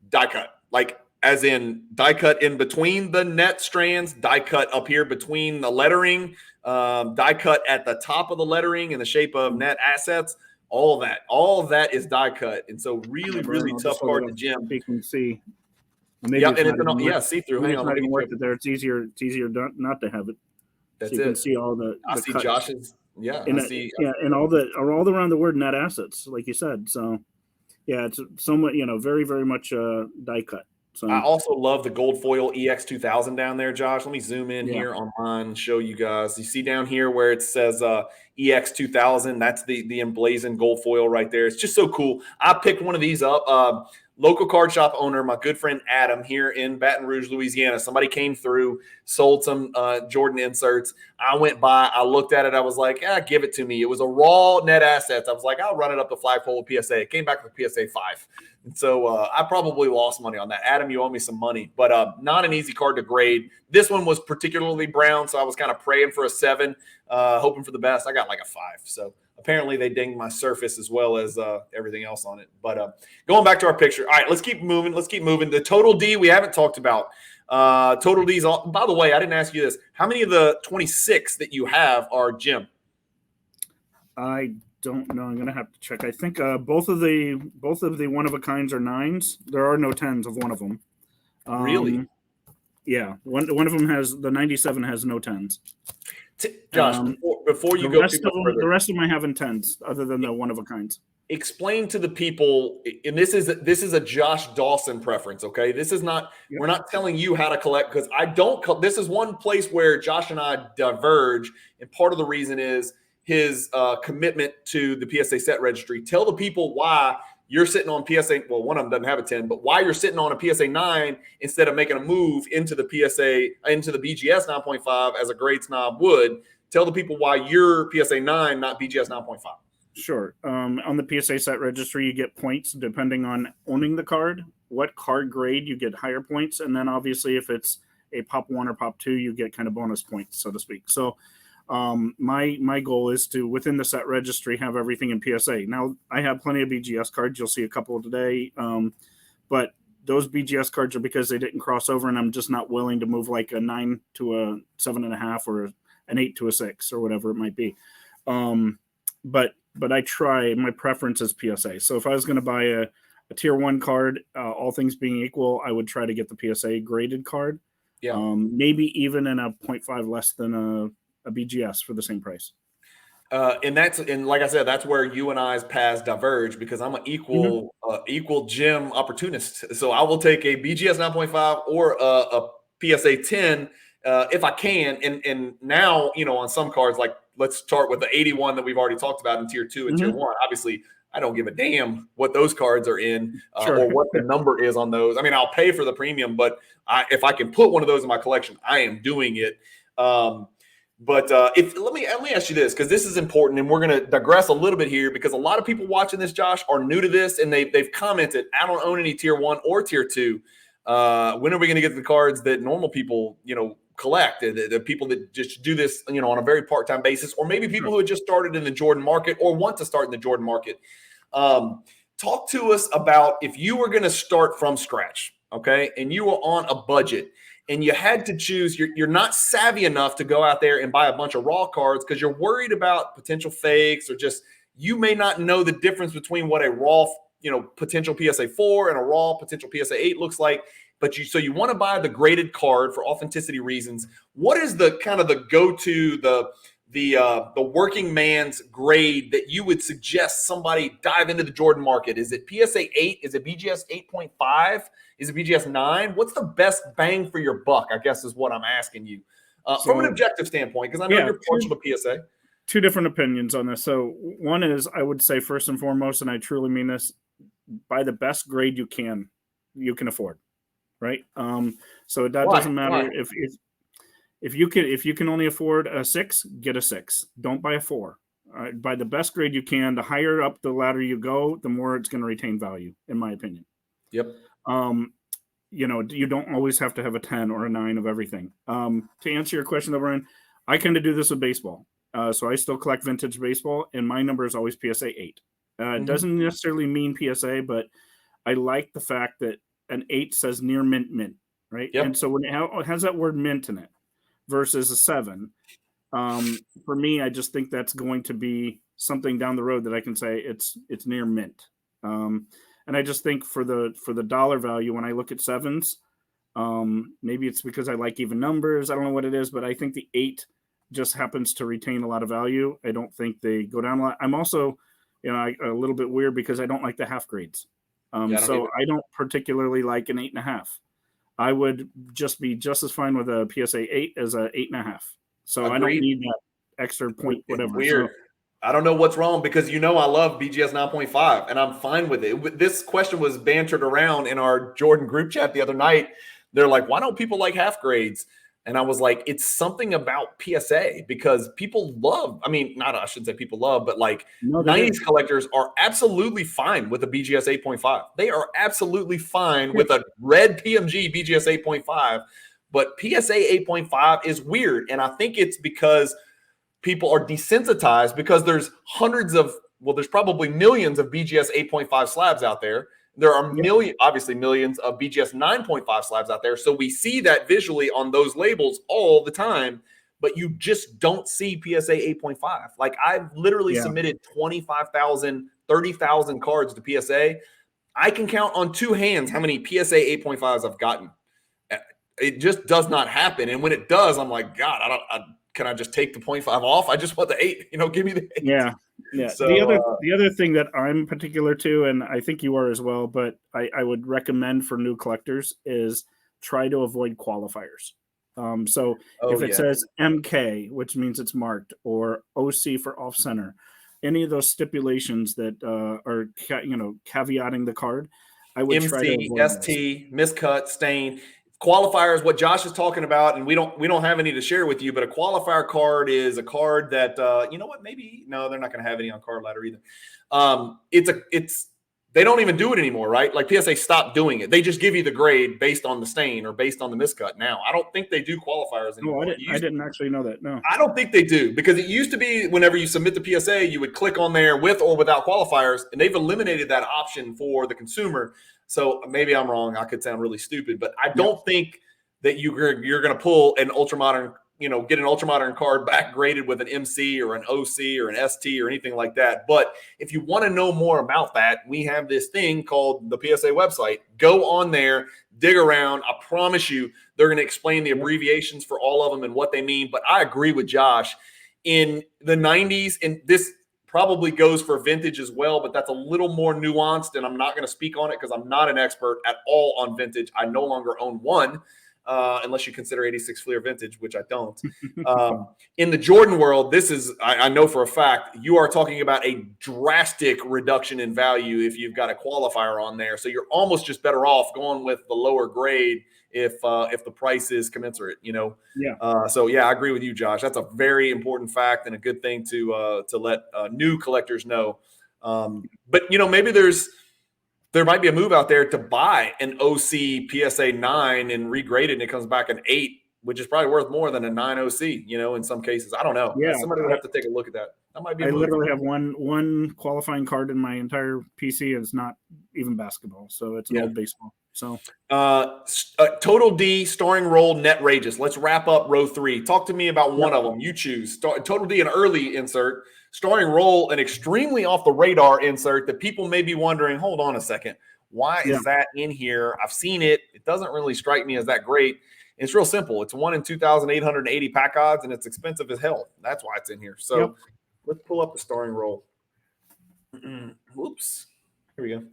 die cut. Like as in die cut in between the net strands, die cut up here between the lettering, die cut at the top of the lettering in the shape of net assets. All of that is die cut, and so really tough card to gem. You can see. Yeah, and it's see through. Hang on, not even worth it there. It's easier not to have it. That's so you it. Can see all the I see cuts. Josh's. Yeah, and all around the word net assets, like you said. So, yeah, it's somewhat very very much die cut. So I also love the gold foil EX2000 down there, Josh. Let me zoom in here on mine and show you guys. You see down here where it says EX2000, that's the emblazoned gold foil right there. It's just so cool. I picked one of these up. Local card shop owner, my good friend Adam here in Baton Rouge, Louisiana. Somebody came through, sold some Jordan inserts. I went by, I looked at it. I was like, give it to me. It was a raw net assets. I was like, I'll run it up the flagpole with PSA. It came back with PSA 5. And so I probably lost money on that. Adam, you owe me some money, but not an easy card to grade. This one was particularly brown, so I was kind of praying for a 7, hoping for the best. I got like a 5. So apparently they dinged my surface as well as everything else on it. But going back to our picture. All right, let's keep moving. The total D we haven't talked about. Total D's. By the way, I didn't ask you this. How many of the 26 that you have are gem? I don't know. I'm gonna have to check. I think both of the one of a kinds are 9s. There are no 10s of one of them. Really? Yeah. One of them has the 97 has no 10s. Josh, before you go too much further, the rest of them I have in 10s, other than the one of a kinds. Explain to the people, and this is a Josh Dawson preference, okay? This is not. Yep. We're not telling you how to collect because I don't. This is one place where Josh and I diverge, and part of the reason is his commitment to the PSA set registry. Tell the people why you're sitting on PSA. Well, one of them doesn't have a 10, but why you're sitting on a PSA 9 instead of making a move into the BGS 9.5 as a grade snob would. Tell the people why you're PSA 9, not BGS 9.5. Sure. On the PSA set registry, you get points depending on owning the card. What card grade you get higher points, and then obviously if it's a Pop 1 or Pop 2, you get kind of bonus points, so to speak. So my goal is to, within the set registry, have everything in PSA. Now, I have plenty of BGS cards. You'll see a couple today. But those BGS cards are because they didn't cross over, and I'm just not willing to move like a 9 to a 7.5 or an 8 to a 6 or whatever it might be. But I try, my preference is PSA. So if I was going to buy a tier 1 card, all things being equal, I would try to get the PSA graded card. Yeah. Maybe even in a 0.5 less than a BGS for the same price. And like I said, that's where you and I's paths diverge because I'm an equal gem opportunist. So I will take a BGS 9.5 or a PSA 10 if I can. And now, on some cards, like let's start with the 81 that we've already talked about in tier 2 and tier 1. Obviously, I don't give a damn what those cards are in or what the number is on those. I mean, I'll pay for the premium, but if I can put one of those in my collection, I am doing it. But let me ask you this, because this is important, and we're going to digress a little bit here because a lot of people watching this, Josh, are new to this, and they've commented, I don't own any tier 1 or tier 2. When are we going to get to the cards that normal people, collect? The people that just do this, on a very part-time basis, or maybe people who had just started in the Jordan market or want to start in the Jordan market. Talk to us about if you were going to start from scratch, okay, and you were on a budget and you had to choose, you're not savvy enough to go out there and buy a bunch of raw cards because you're worried about potential fakes, or just you may not know the difference between what a raw, potential PSA 4 and a raw potential PSA 8 looks like. But you want to buy the graded card for authenticity reasons. What is the kind of the go-to, the working man's grade that you would suggest somebody dive into the Jordan market? Is it PSA 8? Is it BGS 8.5? Is it BGS 9? What's the best bang for your buck, I guess, is what I'm asking you from an objective standpoint, because I know you're partial to PSA. Two different opinions on this. So one is, I would say first and foremost, and I truly mean this, buy the best grade you can afford, right? So that doesn't matter. If you can only afford a 6, get a 6. Don't buy a 4. Buy the best grade you can. The higher up the ladder you go, the more it's going to retain value, in my opinion. Yep. You don't always have to have a 10 or a 9 of everything. To answer your question, though, Brian, I kind of do this with baseball. So I still collect vintage baseball, and my number is always PSA 8. It doesn't necessarily mean PSA, but I like the fact that an 8 says near mint, right? Yep. And so when it has that word mint in it versus a 7, for me, I just think that's going to be something down the road that I can say it's near mint. And I just think for the dollar value, when I look at 7s, maybe it's because I like even numbers. I don't know what it is, but I think the 8 just happens to retain a lot of value. I don't think they go down a lot. I'm also, a little bit weird because I don't like the half grades. So I don't particularly like an 8.5. I would just be just as fine with a PSA 8 as a 8.5. So I don't need that extra point, whatever. Weird. So, I don't know what's wrong, because I love BGS 9.5 and I'm fine with it. This question was bantered around in our Jordan group chat the other night. They're like, why don't people like half grades? And I was like, it's something about PSA, because people love, I shouldn't say people love, but 90s collectors are absolutely fine with a BGS 8.5. They are absolutely fine with a red PMG BGS 8.5, but PSA 8.5 is weird. And I think it's because people are desensitized, because there's there's probably millions of BGS 8.5 slabs out there. There are millions of BGS 9.5 slabs out there. So we see that visually on those labels all the time, but you just don't see PSA 8.5. I've literally submitted 25,000, 30,000 cards to PSA. I can count on 2 hands how many PSA 8.5s I've gotten. It just does not happen. And when it does, I'm like, God, can I just take the 0.5 off? I just want the 8. Give me the 8. Yeah. So, the other thing that I'm particular to, and I think you are as well, but I would recommend for new collectors, is try to avoid qualifiers. If it says MK, which means it's marked, or OC for off center, any of those stipulations that are caveating the card, I would try to avoid ST, miscut, stain. Qualifiers, what Josh is talking about, and we don't have any to share with you, but a qualifier card is a card that maybe they're not going to have any on Card Ladder either. They don't even do it anymore, right? PSA stopped doing it. They just give you the grade based on the stain or based on the miscut. Now, I don't think they do qualifiers anymore. No, I didn't actually know that. No, I don't think they do, because it used to be whenever you submit the PSA, you would click on there with or without qualifiers, and they've eliminated that option for the consumer. So maybe I'm wrong. I could sound really stupid, but I don't think that you're going to pull an ultramodern, get an ultramodern card back graded with an MC or an OC or an ST or anything like that. But if you want to know more about that, we have this thing called the PSA website. Go on there, dig around. I promise you, they're going to explain the abbreviations for all of them and what they mean. But I agree with Josh. In the 90s, and this probably goes for vintage as well, but that's a little more nuanced, and I'm not going to speak on it because I'm not an expert at all on vintage. I no longer own one, unless you consider 86 Fleer vintage, which I don't. In the Jordan world, this is, I know for a fact, you are talking about a drastic reduction in value if you've got a qualifier on there. So you're almost just better off going with the lower grade if the price is commensurate, So I agree with you, Josh. That's a very important fact and a good thing to let new collectors know. But maybe there's there might be a move out there to buy an OC PSA 9 and regrade it, and it comes back an 8, which is probably worth more than a 9 OC, in some cases. I don't know. Yeah, somebody would have to take a look at that. That might be a I move. literally have one qualifying card in my entire PC, and it's not even basketball, so it's an old baseball. So Total D, starring role, net rages. Let's wrap up row 3. Talk to me about one of them. You choose. Total D, an early insert. Starring role, an extremely off the radar insert that people may be wondering, hold on a second, why is that in here? I've seen it. It doesn't really strike me as that great. It's real simple. It's 1 in 2,880 pack odds, and it's expensive as hell. That's why it's in here. So let's pull up the starring role. Whoops. Here we go.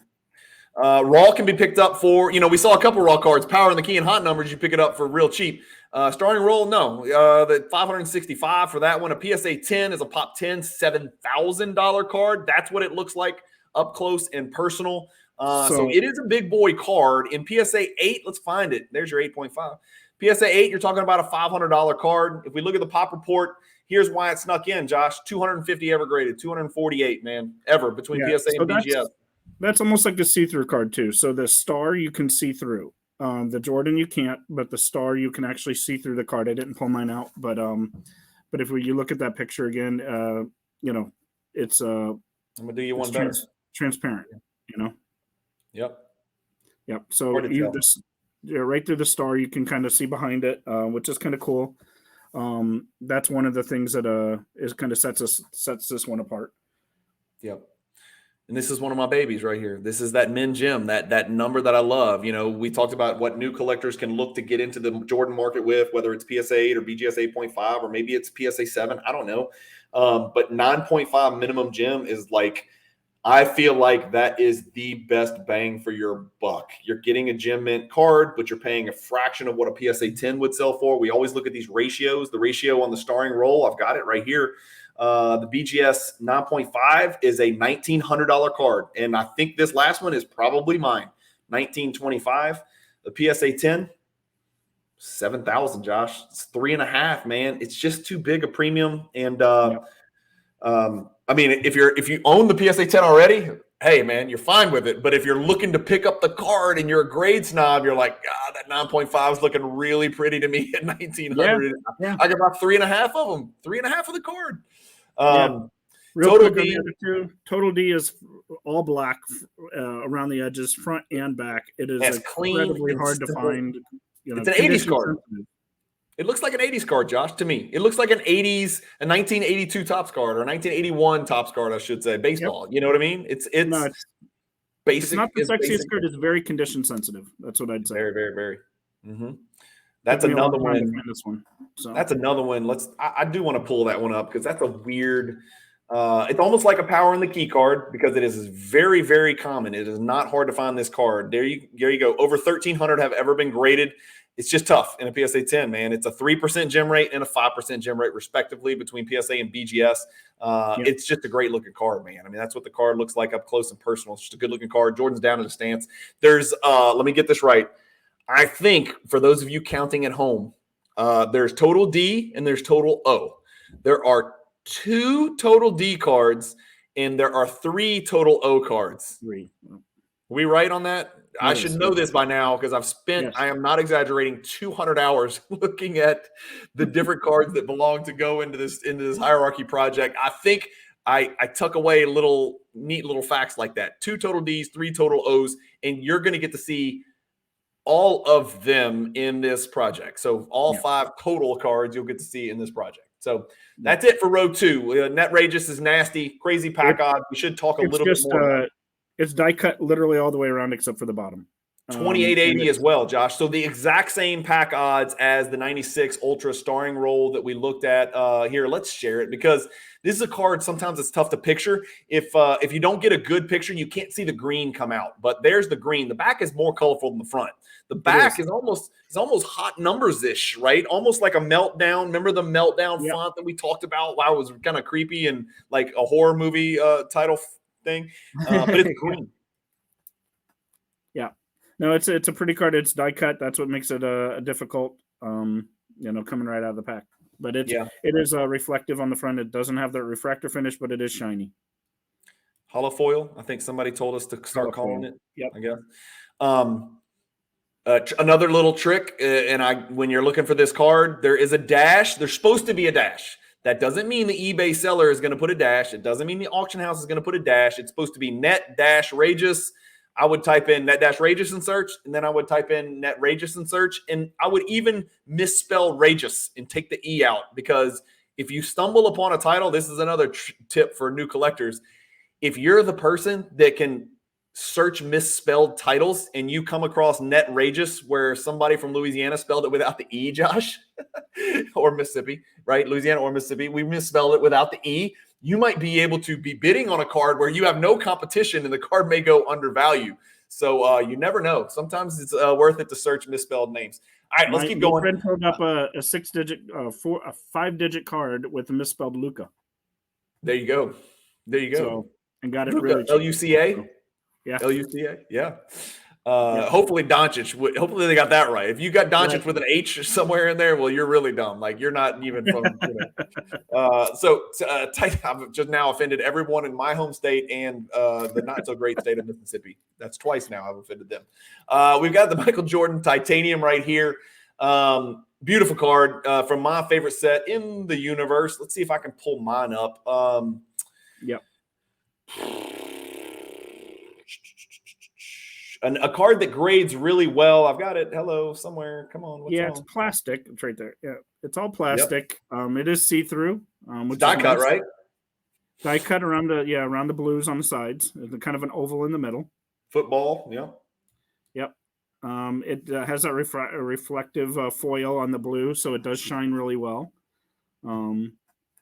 Raw can be picked up for, we saw a couple Raw cards, Power in the Key and Hot Numbers. You pick it up for real cheap. Starting role, no. The $565 for that one. A PSA 10 is a Pop 10, $7,000 card. That's what it looks like up close and personal. So it is a big boy card. In PSA 8, let's find it. There's your 8.5. PSA 8, you're talking about a $500 card. If we look at the Pop report, here's why it snuck in, Josh. 250 ever graded, 248, man, ever between PSA and BGS. That's almost like a see-through card too. So the star you can see through. The Jordan you can't, but the star you can actually see through the card. I didn't pull mine out, but if you look at that picture again, it's I'm gonna do you one better. Transparent, Yep. So right through the star, you can kind of see behind it, which is kind of cool. That's one of the things that is kind of sets this one apart. Yep. And this is one of my babies right here. This is that Min Gem, that number that I love. We talked about what new collectors can look to get into the Jordan market with, whether it's PSA 8 or BGS 8.5, or maybe it's PSA 7. I don't know. But 9.5 minimum gem is I feel like that is the best bang for your buck. You're getting a gem mint card, but you're paying a fraction of what a PSA 10 would sell for. We always look at these ratios. The ratio on the starring roll, I've got it right here. The BGS 9.5 is a $1,900 card. And I think this last one is probably mine. $1,925. The PSA 10, $7,000, Josh. It's 3.5, man. It's just too big a premium. And if you own the PSA 10 already, hey, man, you're fine with it. But if you're looking to pick up the card and you're a grade snob, you're like, that 9.5 is looking really pretty to me at 1,900. Yeah. I got about 3.5 of them. 3.5 of the card. Total D. Total D is all black around the edges, front and back. It is incredibly hard to find. It's an 80s card. It looks like an 80s card, Josh, to me. It looks like a 1982 Topps card, or a 1981 Topps card, I should say, baseball. You know what I mean? It's basic. It's not the sexiest card. It's very condition sensitive. That's what I'd say. Very, very, very. Mm-hmm. That's another one. This one. So. That's another one. I do want to pull that one up because that's a weird. It's almost like a Power in the Key card because it is very, very common. It is not hard to find this card. There you go. Over 1,300 have ever been graded. It's just tough in a PSA 10, man. It's a 3% gem rate and a 5% gem rate, respectively, between PSA and BGS. It's just a great-looking card, man. I mean, that's what the card looks like up close and personal. It's just a good-looking card. Jordan's down in the stance. There's let me get this right. I think, for those of you counting at home, there's Total D and there's Total O. There are 2 Total D cards and there are 3 Total O cards. 3. Are we right on that? I should know this by now because I've spent, I am not exaggerating, 200 hours looking at the different cards that belong to go into this hierarchy project. I think I tuck away neat little facts like that. 2 Total Ds, 3 Total Os, and you're going to get to see all of them in this project. So all 5 total cards you'll get to see in this project. So that's it for row 2. Net Rageous is nasty, crazy pack odds. We should talk a little bit more. It's die cut literally all the way around except for the bottom. 2880 as well, Josh. So the exact same pack odds as the 96 Ultra starring roll that we looked at here. Let's share it because this is a card sometimes it's tough to picture. If you don't get a good picture, you can't see the green come out. But there's the green. The back is more colorful than the front. The back is almost hot numbers-ish, right? Almost like a Meltdown. Remember the Meltdown font that we talked about? Wow, it was kind of creepy and like a horror movie title thing. But it's green. Yeah. No, it's a pretty card. It's die cut. That's what makes it a difficult, coming right out of the pack. But it is reflective on the front. It doesn't have the refractor finish, but it is shiny. Holofoil. I think somebody told us to start calling it. Yep. I guess. Another little trick, when you're looking for this card, there is a dash. There's supposed to be a dash. That doesn't mean the eBay seller is going to put a dash. It doesn't mean the auction house is going to put a dash. It's supposed to be net dash Rageous. I would type in net dash Rageous in search, and then I would type in net Rageous in search, and I would even misspell Rageous and take the E out, because if you stumble upon a title, this is another tip for new collectors. If you're the person that can search misspelled titles and you come across net Rageous where somebody from Louisiana spelled it without the E, Josh, or Mississippi, right? Louisiana or Mississippi, we misspelled it without the E. You might be able to be bidding on a card where you have no competition and the card may go undervalue. So you never know. Sometimes it's worth it to search misspelled names. All right, let's keep going. My friend pulled up a 5-digit card with a misspelled Luka. There you go. So, and got it Luka, really cheap. L-U-C-A? Yeah. L-U-C-A? Yeah. Hopefully Doncic. Hopefully they got that right. If you got Doncic with an H somewhere in there, well, you're really dumb. Like, you're not even from. I've just now offended everyone in my home state and the not so great state of Mississippi. That's twice now I've offended them. We've got the Michael Jordan Titanium right here. Beautiful card from my favorite set in the universe. Let's see if I can pull mine up. Yep. A card that grades really well. I've got it. Hello, somewhere. Come on. What's it's plastic. It's right there. Yeah, it's all plastic. Yep. It is see-through. Die cut, right? Die cut around the blues on the sides. It's kind of an oval in the middle. Football. Yeah. Yep. It has a reflective foil on the blue, so it does shine really well. And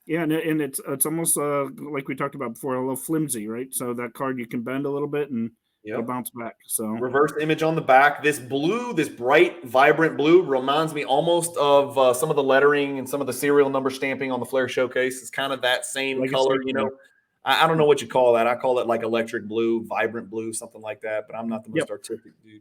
it's almost like we talked about before, a little flimsy, right? So that card you can bend a little bit and it'll bounce back. So reverse image on the back. This blue, this bright, vibrant blue, reminds me almost of some of the lettering and some of the serial number stamping on the Flair Showcase. It's kind of that same color, you know. I don't know what you call that. I call it like electric blue, vibrant blue, something like that. But I'm not the most artistic dude.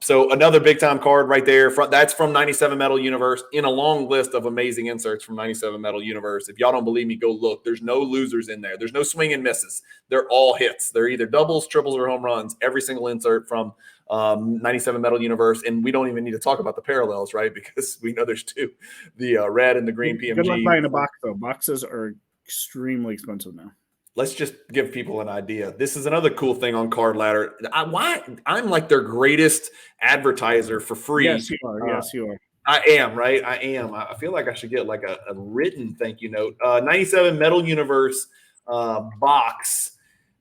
So another big time card right there. That's from 97 Metal Universe, in a long list of amazing inserts from 97 Metal Universe. If y'all don't believe me, go look. There's no losers in there. There's no swing and misses. They're all hits. They're either doubles, triples, or home runs. Every single insert from 97 Metal Universe. And we don't even need to talk about the parallels, right? Because we know there's two, the red and the green PMG. Good luck buying a box, though. Boxes are extremely expensive now. Let's just give people an idea. This is another cool thing on Card Ladder. I'm like their greatest advertiser for free. Yes, you are. Yes, you are. I am, right? I am. I feel like I should get like a written thank you note. 97 Metal Universe box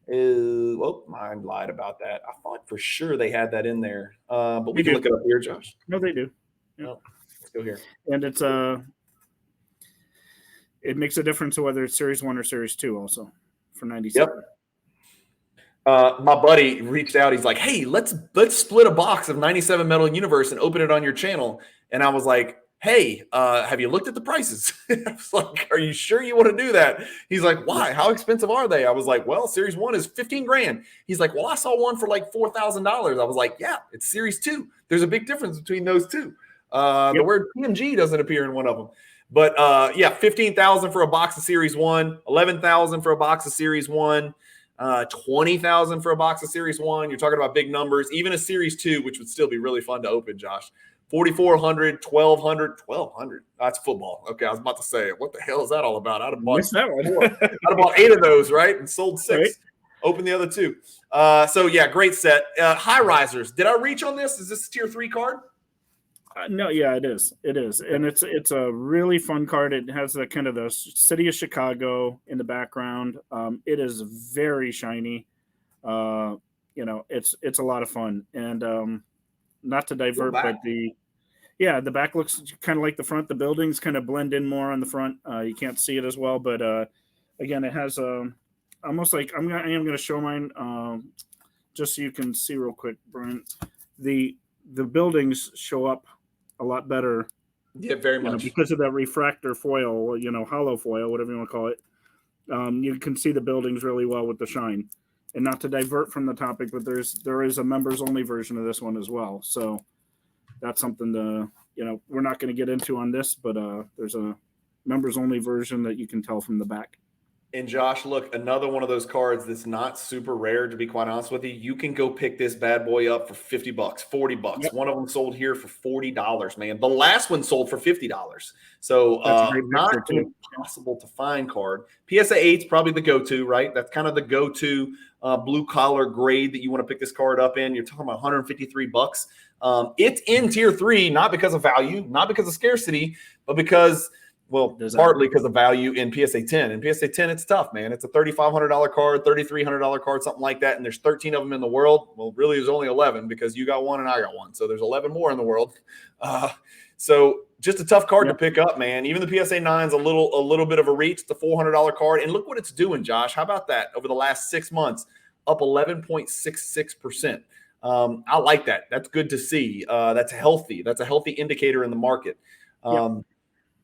is, mine lied about that. I thought for sure they had that in there. But we can look it up here, Josh. No, they do. Yeah. No, let's go here. And it's it makes a difference whether it's Series 1 or Series 2 also for 97. Yep. My buddy reached out. He's like, hey, let's split a box of 97 Metal Universe and open it on your channel. And I was like, hey, have you looked at the prices? I was like, are you sure you want to do that? He's like, why? How expensive are they? I was like, well, Series 1 is $15,000. He's like, well, I saw one for like $4,000. I was like, yeah, it's Series 2. There's a big difference between those two. The word PMG doesn't appear in one of them. But $15,000 for a box of Series 1, $11,000 for a box of Series 1, $20,000 for a box of Series 1. You're talking about big numbers. Even a Series 2, which would still be really fun to open, Josh. $4,400, $1,200. That's football. Okay, I was about to say it. What the hell is that all about? I'd have bought that one. I'd have bought 8 of those, right? And sold 6. Right. Open the other 2. Great set. High risers. Did I reach on this? Is this a tier 3 card? No, yeah, it is. It is, and it's a really fun card. It has the kind of the city of Chicago in the background. It is very shiny. It's a lot of fun, and not to divert, but the back looks kind of like the front. The buildings kind of blend in more on the front. You can't see it as well, but again, it has almost like I am going to show mine just so you can see real quick, Brian. The buildings show up a lot better. Yeah, very much. Because of that refractor foil, hollow foil, whatever you want to call it. You can see the buildings really well with the shine. And not to divert from the topic, but there is a members only version of this one as well. So that's something to, we're not going to get into on this, but there's a members only version that you can tell from the back. And Josh, look, another one of those cards that's not super rare, to be quite honest with you. You can go pick this bad boy up for $50, $40. Yep. One of them sold here for $40, man. The last one sold for $50. So That's a great not picture, too. impossible to find card. PSA 8's probably the go-to, right? That's kind of the go-to blue collar grade that you want to pick this card up in. You're talking about $153. It's in tier 3, not because of value, not because of scarcity, but because – well, partly because of value in PSA 10. In PSA 10, it's tough, man. It's a $3,500 card, $3,300 card, something like that. And there's 13 of them in the world. Well, really, there's only 11 because you got one and I got one. So there's 11 more in the world. So just a tough card to pick up, man. Even the PSA 9 is a little bit of a reach. It's a $400 card. And look what it's doing, Josh. How about that? Over the last 6 months, up 11.66%. I like that. That's good to see. That's healthy. That's a healthy indicator in the market.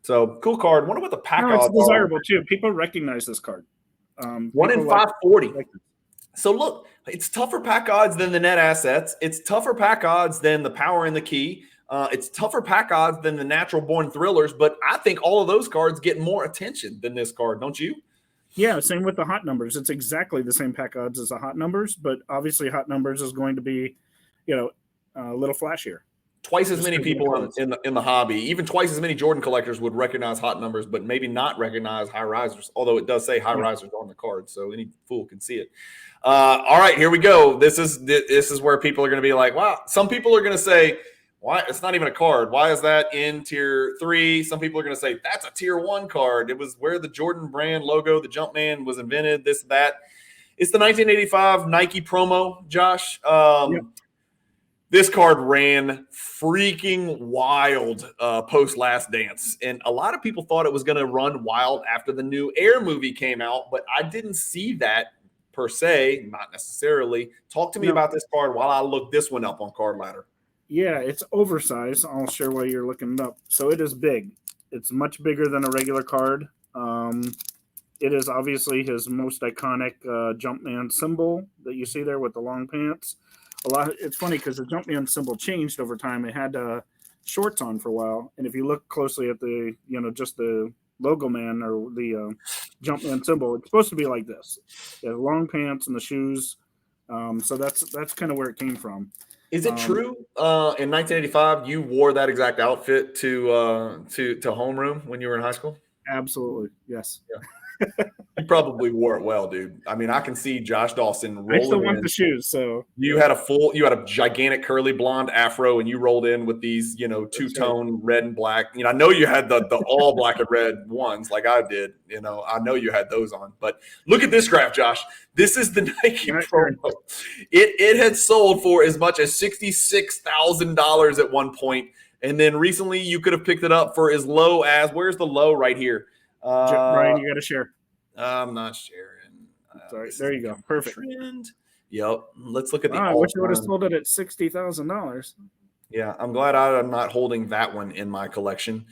So cool card. Wonder what the pack odds are. It's desirable too. People recognize this card. 1 in 540. So look, it's tougher pack odds than the net assets. It's tougher pack odds than the power in the key. It's tougher pack odds than the natural born thrillers. But I think all of those cards get more attention than this card, don't you? Yeah, same with the hot numbers. It's exactly the same pack odds as the hot numbers, but obviously hot numbers is going to be, a little flashier. Twice as many people in the hobby, even twice as many Jordan collectors would recognize hot numbers, but maybe not recognize high risers, although it does say high risers on the card, so any fool can see it. All right, here we go. This is where people are going to be like, wow. Some people are going to say, why? It's not even a card. Why is that in tier 3? Some people are going to say, that's a tier 1 card. It was where the Jordan brand logo, the Jumpman, was invented, this, that. It's the 1985 Nike promo, Josh. This card ran freaking wild post Last Dance. And a lot of people thought it was going to run wild after the new Air movie came out, but I didn't see that per se, not necessarily. Talk to me about this card while I look this one up on Card Ladder. Yeah, it's oversized. I'll share while you're looking it up. So it is big. It's much bigger than a regular card. It is obviously his most iconic Jumpman symbol that you see there with the long pants. It's funny because the Jumpman symbol changed over time. It had shorts on for a while, and if you look closely at the just the logo man or the Jumpman symbol, it's supposed to be like this. It has long pants and the shoes. So that's kind of where it came from. Is it true in 1985 you wore that exact outfit to homeroom when you were in high school? Absolutely, yes. Yeah. You probably wore it well, dude. I mean, I can see Josh Dawson rolling. I still want the shoes, so you had a gigantic curly blonde afro, and you rolled in with these, two-tone red and black. I know you had the all black and red ones like I did. I know you had those on. But look at this graph, Josh. This is the Nike promo. It had sold for as much as $66,000 at one point, and then recently you could have picked it up for as low as, where's the low right here? Brian, you got to share. I'm not sharing. Sorry, there you go. Perfect. Trend. Yep. Let's look at the. I wish I would have sold it at $60,000. Yeah, I'm glad I'm not holding that one in my collection.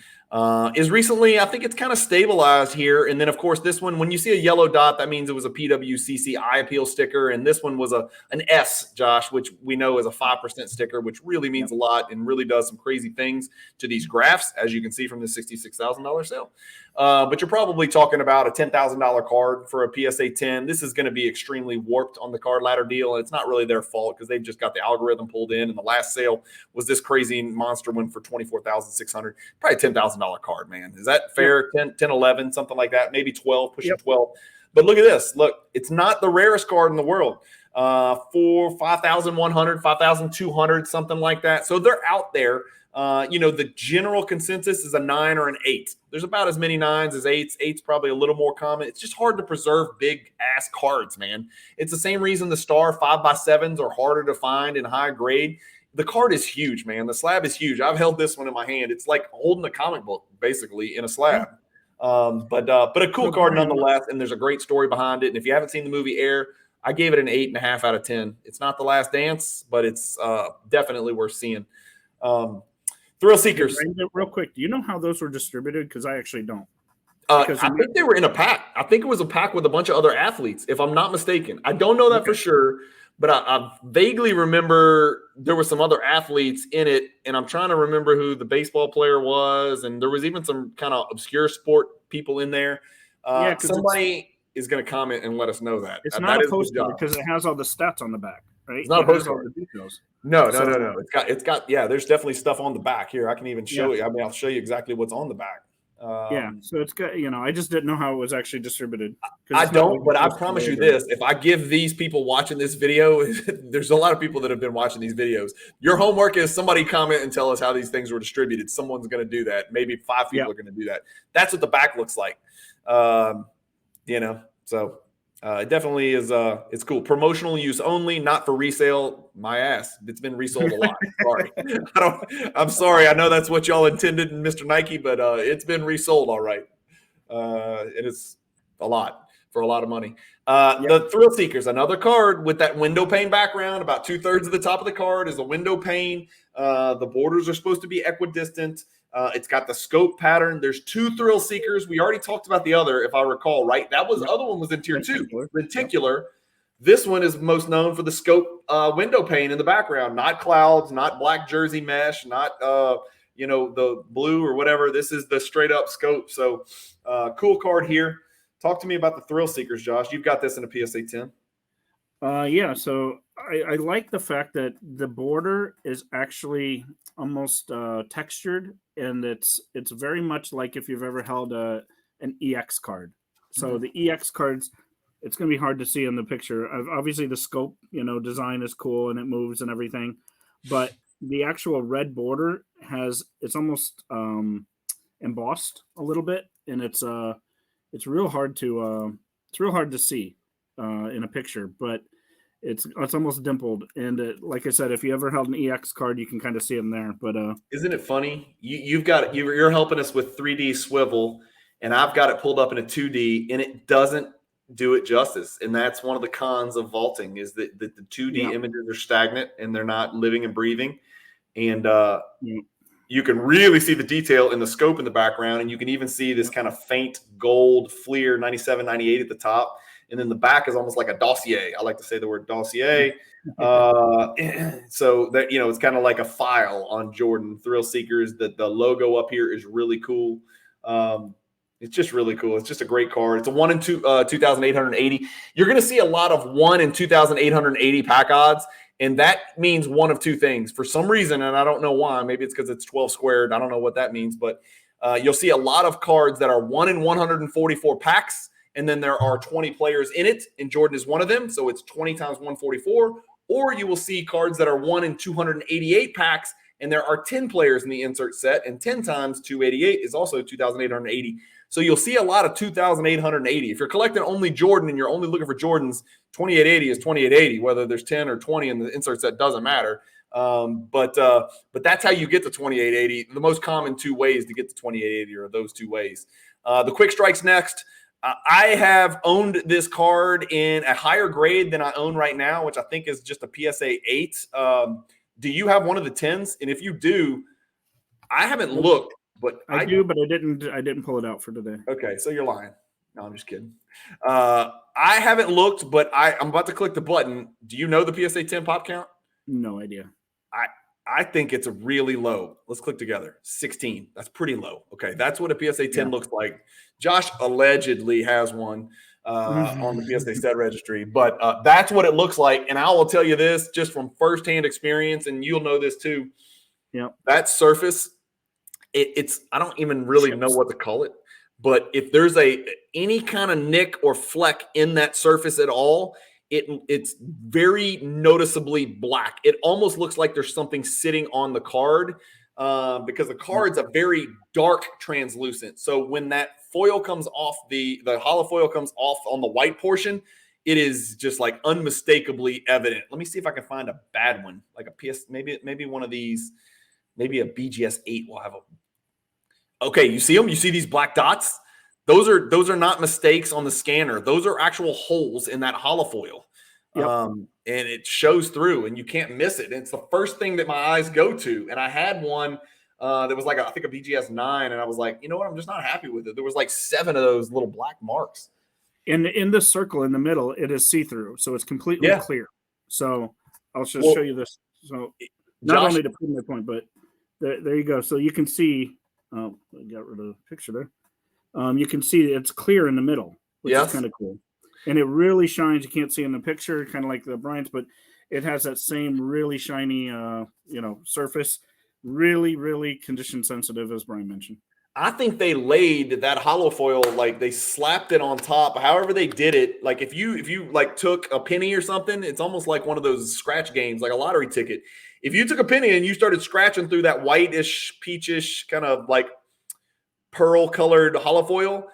Is recently, I think it's kind of stabilized here. And then, of course, this one, when you see a yellow dot, that means it was a PWCC Eye Appeal sticker. And this one was an S, Josh, which we know is a 5% sticker, which really means a lot and really does some crazy things to these graphs, as you can see from the $66,000 sale. But you're probably talking about a $10,000 card for a PSA 10. This is going to be extremely warped on the Card Ladder deal, and it's not really their fault because they've just got the algorithm pulled in. And the last sale was this crazy monster one for $24,600, probably a $10,000 card, man. Is that fair? 10, 11, something like that, maybe 12, pushing 12. But look at this. Look, it's not the rarest card in the world. For 5,100, 5,200, something like that. So they're out there. The general consensus is a 9 or an 8. There's about as many 9s as 8s. 8's probably a little more common. It's just hard to preserve big ass cards, man. It's the same reason the Star 5x7s are harder to find in high grade. The card is huge, man. The slab is huge. I've held this one in my hand. It's like holding a comic book, basically, in a slab. But a cool card nonetheless, and there's a great story behind it. And if you haven't seen the movie Air, I gave it an 8.5 out of 10. It's not The Last Dance, but it's definitely worth seeing. Thrill Seekers. Real quick, do you know how those were distributed? Because I actually don't. I think they were in a pack. I think it was a pack with a bunch of other athletes, if I'm not mistaken. I don't know that for sure, but I vaguely remember there were some other athletes in it, and I'm trying to remember who the baseball player was, and there was even some kind of obscure sport people in there. is going to comment and let us know that. It's That not a is his poster job. because it has all the stats on the back, right? It's not a It has all postcard. the details. No. It's got. Yeah, there's definitely stuff on the back here. I can even show Yeah. you. I mean, I'll show you exactly what's on the back. Yeah, so it's got, I just didn't know how it was actually distributed. I It's not don't, like but a I poster promise you logo. this: if I give these people watching this video, there's a lot of people that have been watching these videos. Your homework is somebody comment and tell us how these things were distributed. Someone's going to do that. Maybe 5 people are going to do that. That's what the back looks like. So it definitely is. It's cool. Promotional use only, not for resale. My ass. It's been resold a lot. Sorry. I'm sorry. I know that's what y'all intended in Mr. Nike, but it's been resold all right. It is a lot for a lot of money. The Thrill Seekers, another card with that window pane background. About 2/3 of the top of the card is a window pane. The borders are supposed to be equidistant. It's got the scope pattern. There's 2 Thrill Seekers. We already talked about the other, if I recall, right? That was other one was in tier 2, lenticular. This one is most known for the scope window pane in the background, not clouds, not black jersey mesh, not the blue or whatever. This is the straight up scope. So cool card here. Talk to me about the Thrill Seekers, Josh. You've got this in a PSA 10. So I like the fact that the border is actually almost textured, and it's very much like if you've ever held an EX card. So the EX cards, it's going to be hard to see in the picture. Obviously, the scope, design is cool and it moves and everything, but the actual red border it's almost embossed a little bit, and it's real hard to see in a picture, but it's almost dimpled. And like I said, if you ever held an EX card, you can kind of see them there. But isn't it funny? You're helping us with 3D swivel, and I've got it pulled up in a 2D, and it doesn't do it justice. And that's one of the cons of vaulting is that the 2D images are stagnant and they're not living and breathing. And you can really see the detail in the scope in the background, and you can even see this kind of faint gold Fleer 97, 98 at the top. And then the back is almost like a dossier. I like to say the word dossier. So that, it's kind of like a file on Jordan Thrill Seekers. The logo up here is really cool. It's just really cool. It's just a great card. It's a 1 in 2,880. You're going to see a lot of 1 in 2,880 pack odds. And that means one of two things. For some reason, and I don't know why, maybe it's because it's 12 squared. I don't know what that means, but you'll see a lot of cards that are 1 in 144 packs, and then there are 20 players in it, and Jordan is one of them, so it's 20 times 144. Or you will see cards that are 1 in 288 packs, and there are 10 players in the insert set, and 10 times 288 is also 2,880. So you'll see a lot of 2,880. If you're collecting only Jordan and you're only looking for Jordans, 2,880 is 2,880. Whether there's 10 or 20 in the insert set doesn't matter. But that's how you get to 2,880. The most common 2 ways to get to 2,880 are those 2 ways. The quick strikes next. I have owned this card in a higher grade than I own right now, which I think is just a PSA 8. Do you have one of the 10s? And if you do, I haven't looked. But I do, but I didn't pull it out for today. Okay, so you're lying. No, I'm just kidding. I haven't looked, but I'm about to click the button. Do you know the PSA 10 pop count? No idea. I think it's really low. Let's click together. 16. That's pretty low. Okay, that's what a PSA 10 looks like. Josh allegedly has one on the PSA set registry, but that's what it looks like. And I will tell you this just from firsthand experience, and you'll know this too. Yeah, that surface. It's I don't even really know what to call it, but if there's any kind of nick or fleck in that surface at all, it's very noticeably black. It almost looks like there's something sitting on the card because the card's a very dark translucent. So when that foil comes off, the hollow foil comes off on the white portion, it is just like unmistakably evident. Let me see if I can find a bad one, like a PS, maybe one of these. Maybe a BGS 8 will have a. Okay, you see them? You see these black dots? Those are not mistakes on the scanner. Those are actual holes in that holofoil. Yep. And it shows through, and you can't miss it. And it's the first thing that my eyes go to. And I had one that was like I think a BGS 9, and I was like, you know what? I'm just not happy with it. There was like 7 of those little black marks. And in the circle in the middle, it is see-through, so it's completely clear. So I'll just show you this. So not only to prove my point, but there you go. So you can see, I got rid of the picture there. You can see it's clear in the middle. which is kind of cool. And it really shines. You can't see in the picture, kind of like the Bryant's, but it has that same really shiny, surface. Really, really condition sensitive, as Brian mentioned. I think they laid that hollow foil, like they slapped it on top. However they did it, like if you like took a penny or something, it's almost like one of those scratch games, like a lottery ticket. If you took a penny and you started scratching through that whitish, peachish kind of like pearl colored hollow foil,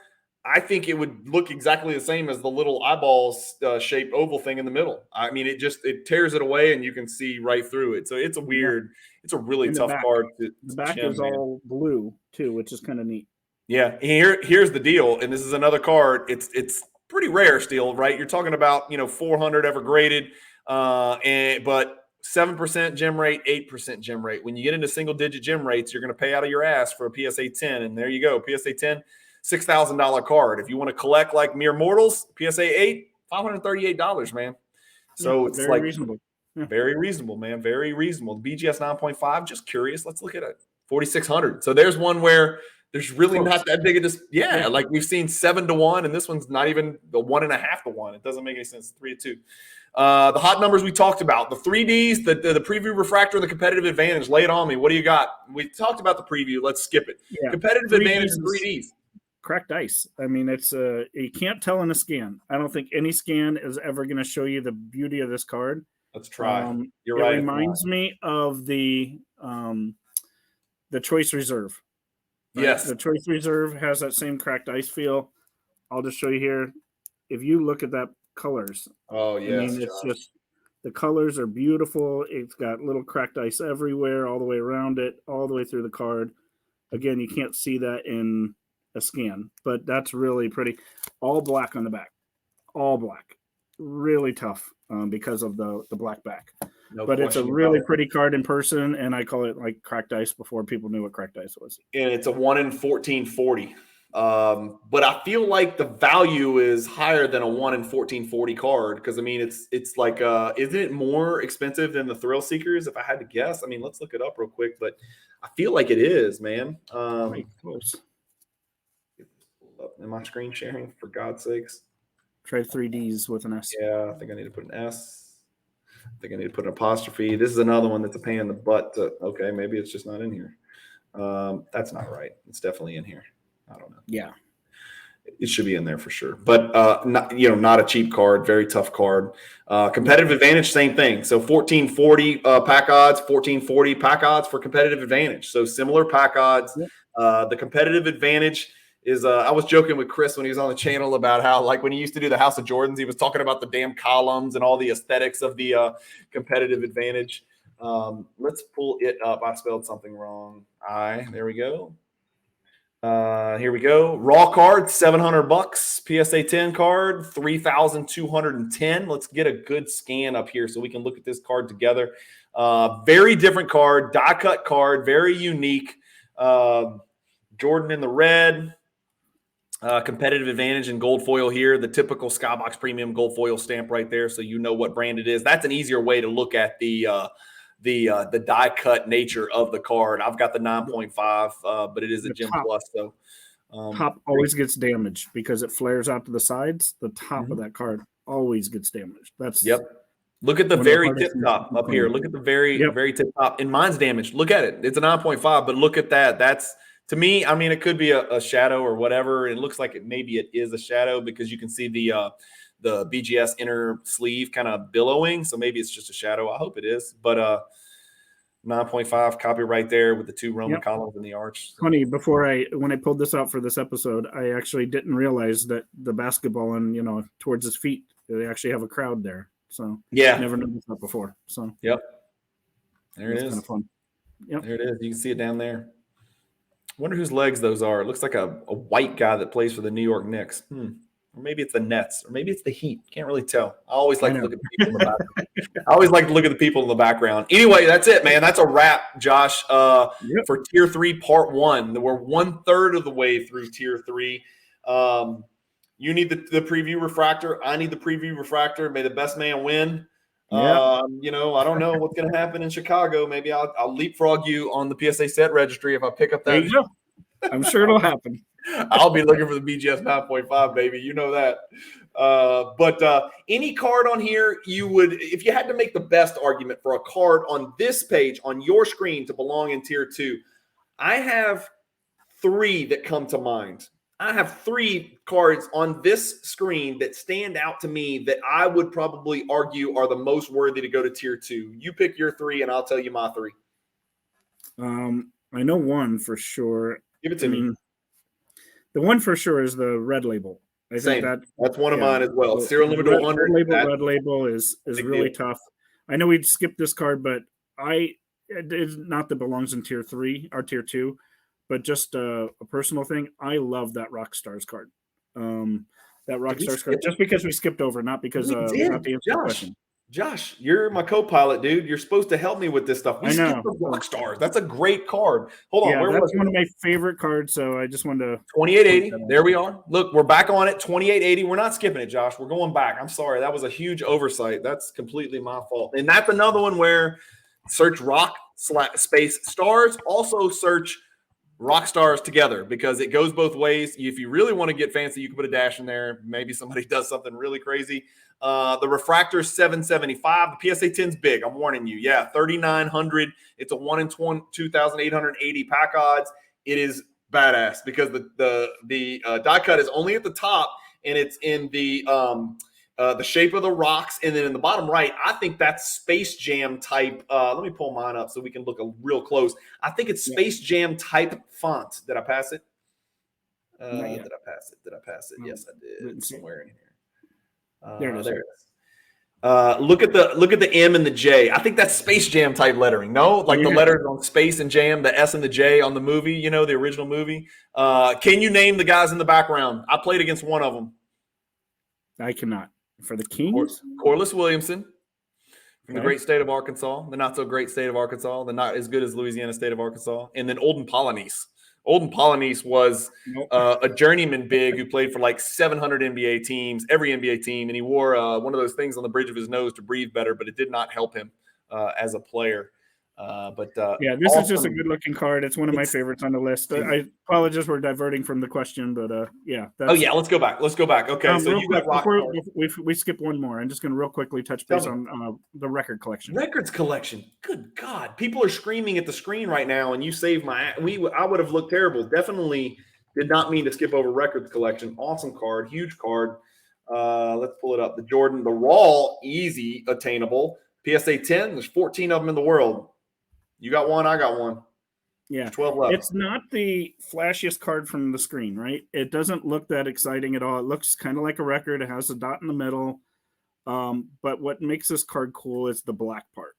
I think it would look exactly the same as the little eyeballs shaped oval thing in the middle. I mean, it tears it away and you can see right through it. So it's a weird, it's a really tough card. The back is all blue too, which is kind of neat. Yeah. Here's the deal. And this is another card. It's pretty rare still, right? You're talking about, 400 ever graded, but 7% gem rate, 8% gem rate. When you get into single digit gem rates, you're going to pay out of your ass for a PSA 10. And there you go. PSA 10, $6,000 card. If you want to collect like mere mortals, PSA 8, $538, man. So it's very reasonable. Yeah. Very reasonable, man. Very reasonable. The BGS 9.5, just curious. Let's look at it. 4,600. So there's one where there's really not that big of just like we've seen 7-1, and this one's not even the 1.5 to 1. It doesn't make any sense. 3-2. The hot numbers we talked about, the 3Ds, the preview refractor, the competitive advantage. Lay it on me. What do you got? We talked about the preview. Let's skip it. Yeah. Competitive advantage, 3Ds. Cracked ice. I mean, it's you can't tell in a scan. I don't think any scan is ever going to show you the beauty of this card. Let's try. You're right. It reminds me of the Choice Reserve. Right? Yes. The Choice Reserve has that same cracked ice feel. I'll just show you here. If you look at that colors. Oh, yes. I mean, it's just the colors are beautiful. It's got little cracked ice everywhere, all the way around it, all the way through the card. Again, you can't see that in a scan, but that's really pretty. All black on the back. All black. Really tough because of the black back. But it's a really pretty card in person, and I call it like cracked ice before people knew what cracked ice was. And it's a 1 in 1440. But I feel like the value is higher than a 1 in 1440 card because I mean it's like isn't it more expensive than the Thrill Seekers if I had to guess? I mean, let's look it up real quick, but I feel like it is, man. Right, close. Am I screen sharing for God's sakes? Try 3Ds with an S. Yeah, I think I need to put an S. I think I need to put an apostrophe. This is another one that's a pain in the butt. Okay, maybe it's just not in here. That's not right. It's definitely in here. I don't know. Yeah. It should be in there for sure. But not a cheap card, very tough card. Competitive advantage, same thing. So 1440 pack odds, 1440 pack odds for competitive advantage. So similar pack odds. Yep. The competitive advantage is I was joking with Chris when he was on the channel about how like when he used to do the House of Jordans, he was talking about the damn columns and all the aesthetics of the competitive advantage. Let's pull it up. I spelled something wrong. There we go. Here we go. Raw card, $700. PSA 10 card, 3,210. Let's get a good scan up here so we can look at this card together. Very different card, die cut card, very unique. Jordan in the red. Competitive advantage in gold foil here. The typical Skybox Premium gold foil stamp right there, so you know what brand it is. That's an easier way to look at the die cut nature of the card. I've got the 9.5, but it is a Gem Plus. So top always gets damaged because it flares out to the sides. The top of that card always gets damaged. That's Look at the very tip top up here. Look at the very tip top. And mine's damaged. Look at it. It's a 9.5, but look at that. That's to me. I mean, it could be a shadow or whatever. It looks like maybe it is a shadow because you can see the BGS inner sleeve kind of billowing. So maybe it's just a shadow. I hope it is. But 9.5 copy right there with the two Roman columns in the arch. Funny, when I pulled this out for this episode, I actually didn't realize that the basketball and towards his feet, they actually have a crowd there. So never noticed that before. So there it is. Kind of fun. There it is. You can see it down there. Wonder whose legs those are. It looks like a white guy that plays for the New York Knicks. Or maybe it's the Nets, or maybe it's the Heat. Can't really tell. I always like to look at the people in the background. Anyway, that's it, man. That's a wrap, Josh, for Tier 3 Part 1. We're 1/3 of the way through Tier 3. You need the preview refractor. I need the preview refractor. May the best man win. I don't know what's going to happen in Chicago. Maybe I'll leapfrog you on the PSA set registry if I pick up that. There you go. I'm sure it'll happen. I'll be looking for the BGS 9.5, baby. You know that. But any card on here, you would, if you had to make the best argument for a card on this page, on your screen to belong in tier 2, I have 3 that come to mind. I have 3 cards on this screen that stand out to me that I would probably argue are the most worthy to go to tier 2. You pick your 3 and I'll tell you my 3. I know one for sure. Give it to me. The one for sure is the red label. I Same. think that's one of mine as well. Serial number 100. Red label is really tough. I know we'd skip this card, but it's not that belongs in tier 3 or tier 2, but just a personal thing. I love that Rockstars card. That Rockstars card, just because we skipped over, not because not the answer question. Josh, you're my co-pilot, dude. You're supposed to help me with this stuff. We skipped the Rockstars. That's a great card. Hold on. That's one of my favorite cards, so I just wanted to... 2880. There we are. Look, we're back on it. 2880. We're not skipping it, Josh. We're going back. I'm sorry. That was a huge oversight. That's completely my fault. And that's another one where search rock space stars. Also search rock stars together because it goes both ways. If you really want to get fancy, you can put a dash in there. Maybe somebody does something really crazy. The refractor is 775. The PSA 10's big. I'm warning you. Yeah, 3,900. It's a 1 in 2,880 pack odds. It is badass because the die cut is only at the top and it's in the shape of the rocks. And then in the bottom right, I think that's Space Jam type. Let me pull mine up so we can look real close. I think it's Space Jam type font. Did I pass it? Did I pass it? Yes, I did. It's somewhere in here. There it is. Look at the M and the J. I think that's Space Jam type lettering. No, like the letters on Space and Jam, the S and the J on the movie. You know, the original movie. Can you name the guys in the background? I played against one of them. I cannot. For the Kings, Corliss Williamson from the great state of Arkansas, the not so great state of Arkansas, the not as good as Louisiana state of Arkansas, and then Olden Polynice. Olden Polynice was a journeyman big who played for like 700 NBA teams, every NBA team, and he wore one of those things on the bridge of his nose to breathe better, but it did not help him as a player. This is just a good-looking card. It's one of my favorites on the list. I apologize for diverting from the question, but let's go back. Okay, so you got rock. We skip one more. I'm just going to real quickly touch base on the record collection. Records collection. Good God, people are screaming at the screen right now, and you saved my. I would have looked terrible. Definitely did not mean to skip over records collection. Awesome card, huge card. Let's pull it up. The Jordan, the Raw, easy attainable. PSA 10. There's 14 of them in the world. You got one, I got one. Yeah. 12 left. It's not the flashiest card from the screen, right? It doesn't look that exciting at all. It looks kind of like a record. It has a dot in the middle. But what makes this card cool is the black part.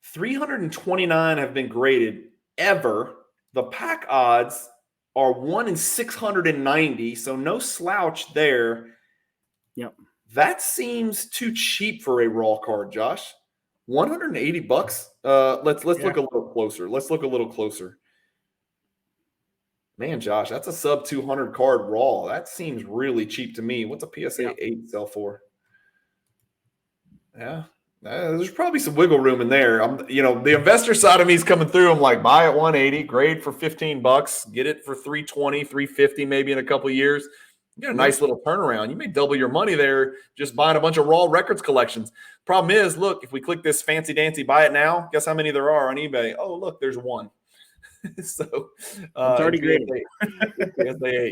329 have been graded ever. The pack odds are 1 in 690, so no slouch there. Yep. That seems too cheap for a raw card, Josh. $180. Let's look a little closer. Let's look a little closer. Man, Josh, that's a sub 200 card raw. That seems really cheap to me. What's a PSA 8 sell for? Yeah, there's probably some wiggle room in there. The investor side of me is coming through. I'm like, buy at 180, grade for $15, get it for 320, 350 maybe in a couple of years. You get a nice little turnaround. You may double your money there just buying a bunch of raw records collections. Problem is, look, if we click this fancy dancy buy it now, guess how many there are on eBay? Oh, look, there's one. So it's already great.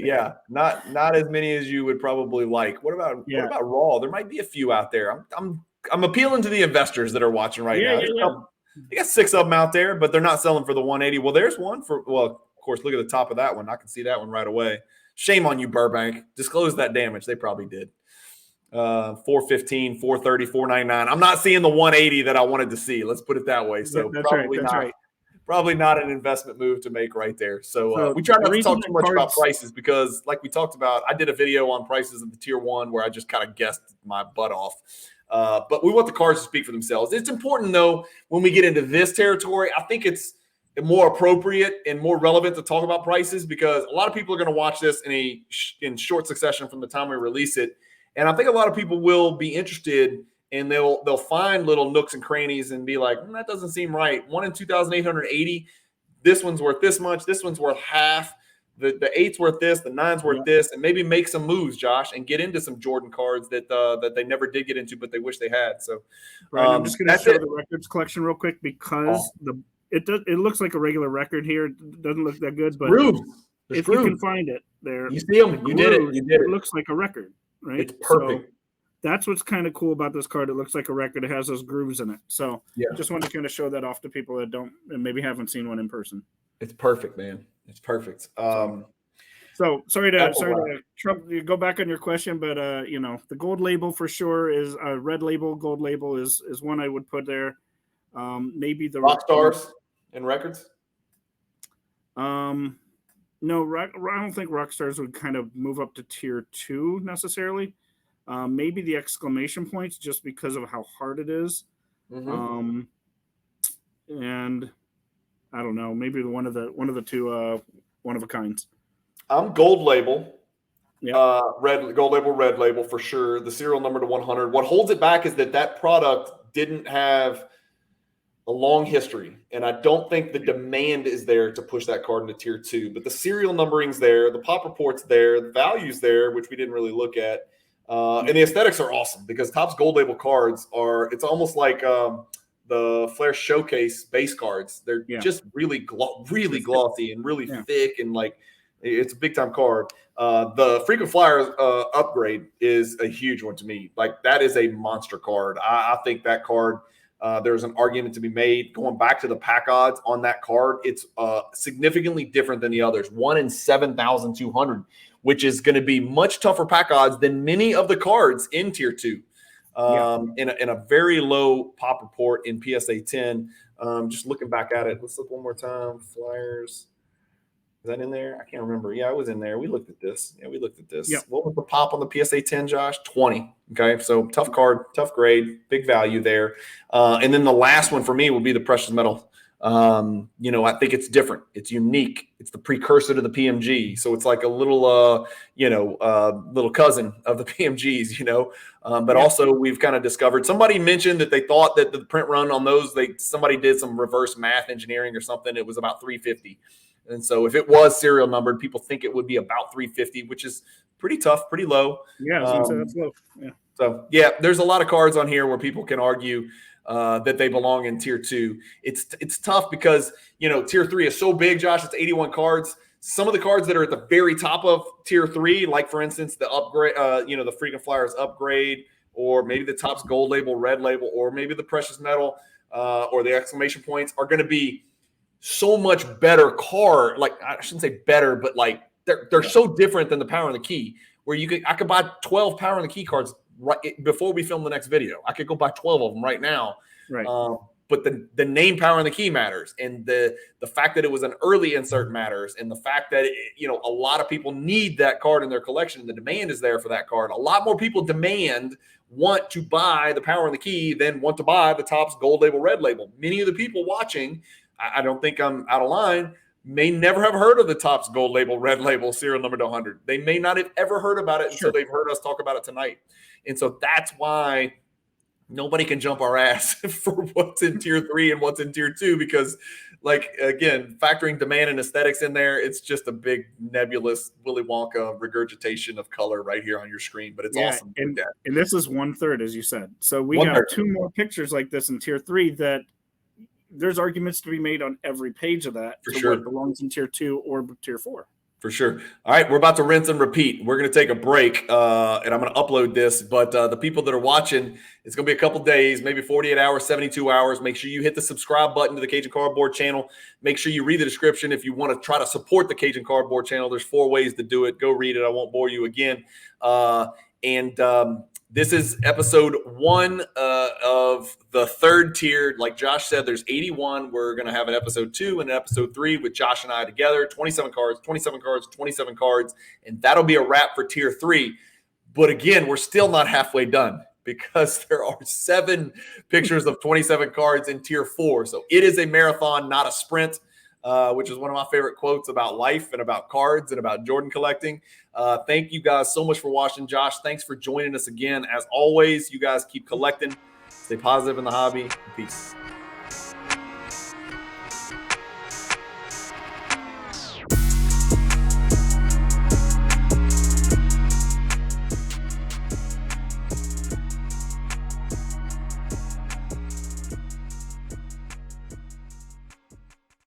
Yeah, not as many as you would probably like. What about raw? There might be a few out there. I'm appealing to the investors that are watching right now. They got 6 of them out there, but they're not selling for the 180. Well, there's one for. Well, of course, look at the top of that one. I can see that one right away. Shame on you, Burbank. Disclose that damage. They probably did. 415, 430, 499. I'm not seeing the 180 that I wanted to see. Let's put it that way. So probably not. Right. Probably not an investment move to make right there. So we try not to talk too much about prices because, like we talked about, I did a video on prices of the tier 1 where I just kind of guessed my butt off. But we want the cards to speak for themselves. It's important, though, when we get into this territory, I think it's more appropriate and more relevant to talk about prices because a lot of people are going to watch this in short succession from the time we release it. And I think a lot of people will be interested and they'll find little nooks and crannies and be like, that doesn't seem right. 1 in 2,880. This one's worth this much. This one's worth half. the 8's worth this, the 9's worth this, and maybe make some moves, Josh, and get into some Jordan cards that they never did get into, but they wish they had. So, Brian, I'm just going to show the records collection real quick because it looks like a regular record here. It doesn't look that good, but if you can find it there, you see them. You did it. It looks like a record, right? It's perfect. So that's what's kind of cool about this card. It looks like a record. It has those grooves in it. So just wanted to kind of show that off to people that don't and maybe haven't seen one in person. It's perfect, man. It's perfect. So sorry to Trump, you go back on your question, but the gold label for sure is a red label. Gold label is one I would put there. Maybe the rock stars and records. No, I don't think rock stars would kind of move up to tier 2 necessarily. Maybe the exclamation points just because of how hard it is. Mm-hmm. And I don't know, maybe one of the two one of a kinds. I'm gold label. Gold label, red label for sure. The serial number to 100. What holds it back is that product didn't have a long history, and I don't think the demand is there to push that card into tier 2. But the serial numbering's there, the pop report's there, the value's there, which we didn't really look at, and the aesthetics are awesome because Topps gold label cards it's almost like the Flair Showcase base cards. They're just really glossy and really thick, and like it's a big time card. The frequent flyer upgrade is a huge one to me. Like that is a monster card. I think that card. There's an argument to be made going back to the pack odds on that card. It's significantly different than the others. 1 in 7,200, which is going to be much tougher pack odds than many of the cards in tier 2. In a very low pop report in PSA 10. Just looking back at it, let's look one more time. Flyers. Is that in there? I can't remember. Yeah, it was in there. We looked at this. Yep. What was the pop on the PSA 10, Josh? 20. Okay, so tough card, tough grade, big value there. And then the last one for me will be the precious metal. I think it's different. It's unique. It's the precursor to the PMG. So it's like a little, little cousin of the PMGs, but also we've kind of discovered, somebody mentioned that they thought that the print run on those, somebody did some reverse math engineering or something. It was about 350. And so if it was serial numbered, people think it would be about 350, which is pretty tough, pretty low. Yeah, that's low. Yeah. So, there's a lot of cards on here where people can argue that they belong in tier 2. It's tough because, tier 3 is so big, Josh. It's 81 cards. Some of the cards that are at the very top of tier 3, like, for instance, the upgrade, the frequent flyers upgrade, or maybe the Topps gold label, red label, or maybe the precious metal or the exclamation points are going to be so much better card. Like, I shouldn't say better, but like they're so different than the Power and the Key, where I could buy 12 Power and the Key cards right before we film the next video. I could go buy 12 of them right now. Right. But the name Power and the Key matters, and the fact that it was an early insert matters, and the fact that a lot of people need that card in their collection. The demand is there for that card. A lot more people want to buy the Power and the Key than want to buy the Topps gold label, red label. Many of the people watching, I don't think I'm out of line, may never have heard of the Topps gold label, red label, serial number to 100. They may not have ever heard about it until they've heard us talk about it tonight. And so that's why nobody can jump our ass for what's in tier 3 and what's in tier 2, because, like, again, factoring demand and aesthetics in there, it's just a big nebulous Willy Wonka regurgitation of color right here on your screen. But it's awesome. And this is 1/3, as you said. So we got 2 more pictures like this in tier 3 that there's arguments to be made on every page of that. For sure. What belongs in tier 2 or tier 4. For sure. All right, we're about to rinse and repeat. We're going to take a break, and I'm going to upload this. But the people that are watching, it's going to be a couple days, maybe 48 hours, 72 hours. Make sure you hit the subscribe button to the Cajun Cardboard channel. Make sure you read the description if you want to try to support the Cajun Cardboard channel. There's 4 ways to do it. Go read it. I won't bore you again. This is episode 1 of the 3rd tier. Like Josh said, there's 81. We're going to have an episode 2 and an episode 3 with Josh and I together. 27 cards, 27 cards, 27 cards. And that'll be a wrap for tier 3. But again, we're still not halfway done because there are 7 pictures of 27 cards in tier 4. So it is a marathon, not a sprint. Which is one of my favorite quotes about life and about cards and about Jordan collecting. Thank you guys so much for watching. Josh, thanks for joining us again. As always, you guys keep collecting. Stay positive in the hobby. Peace.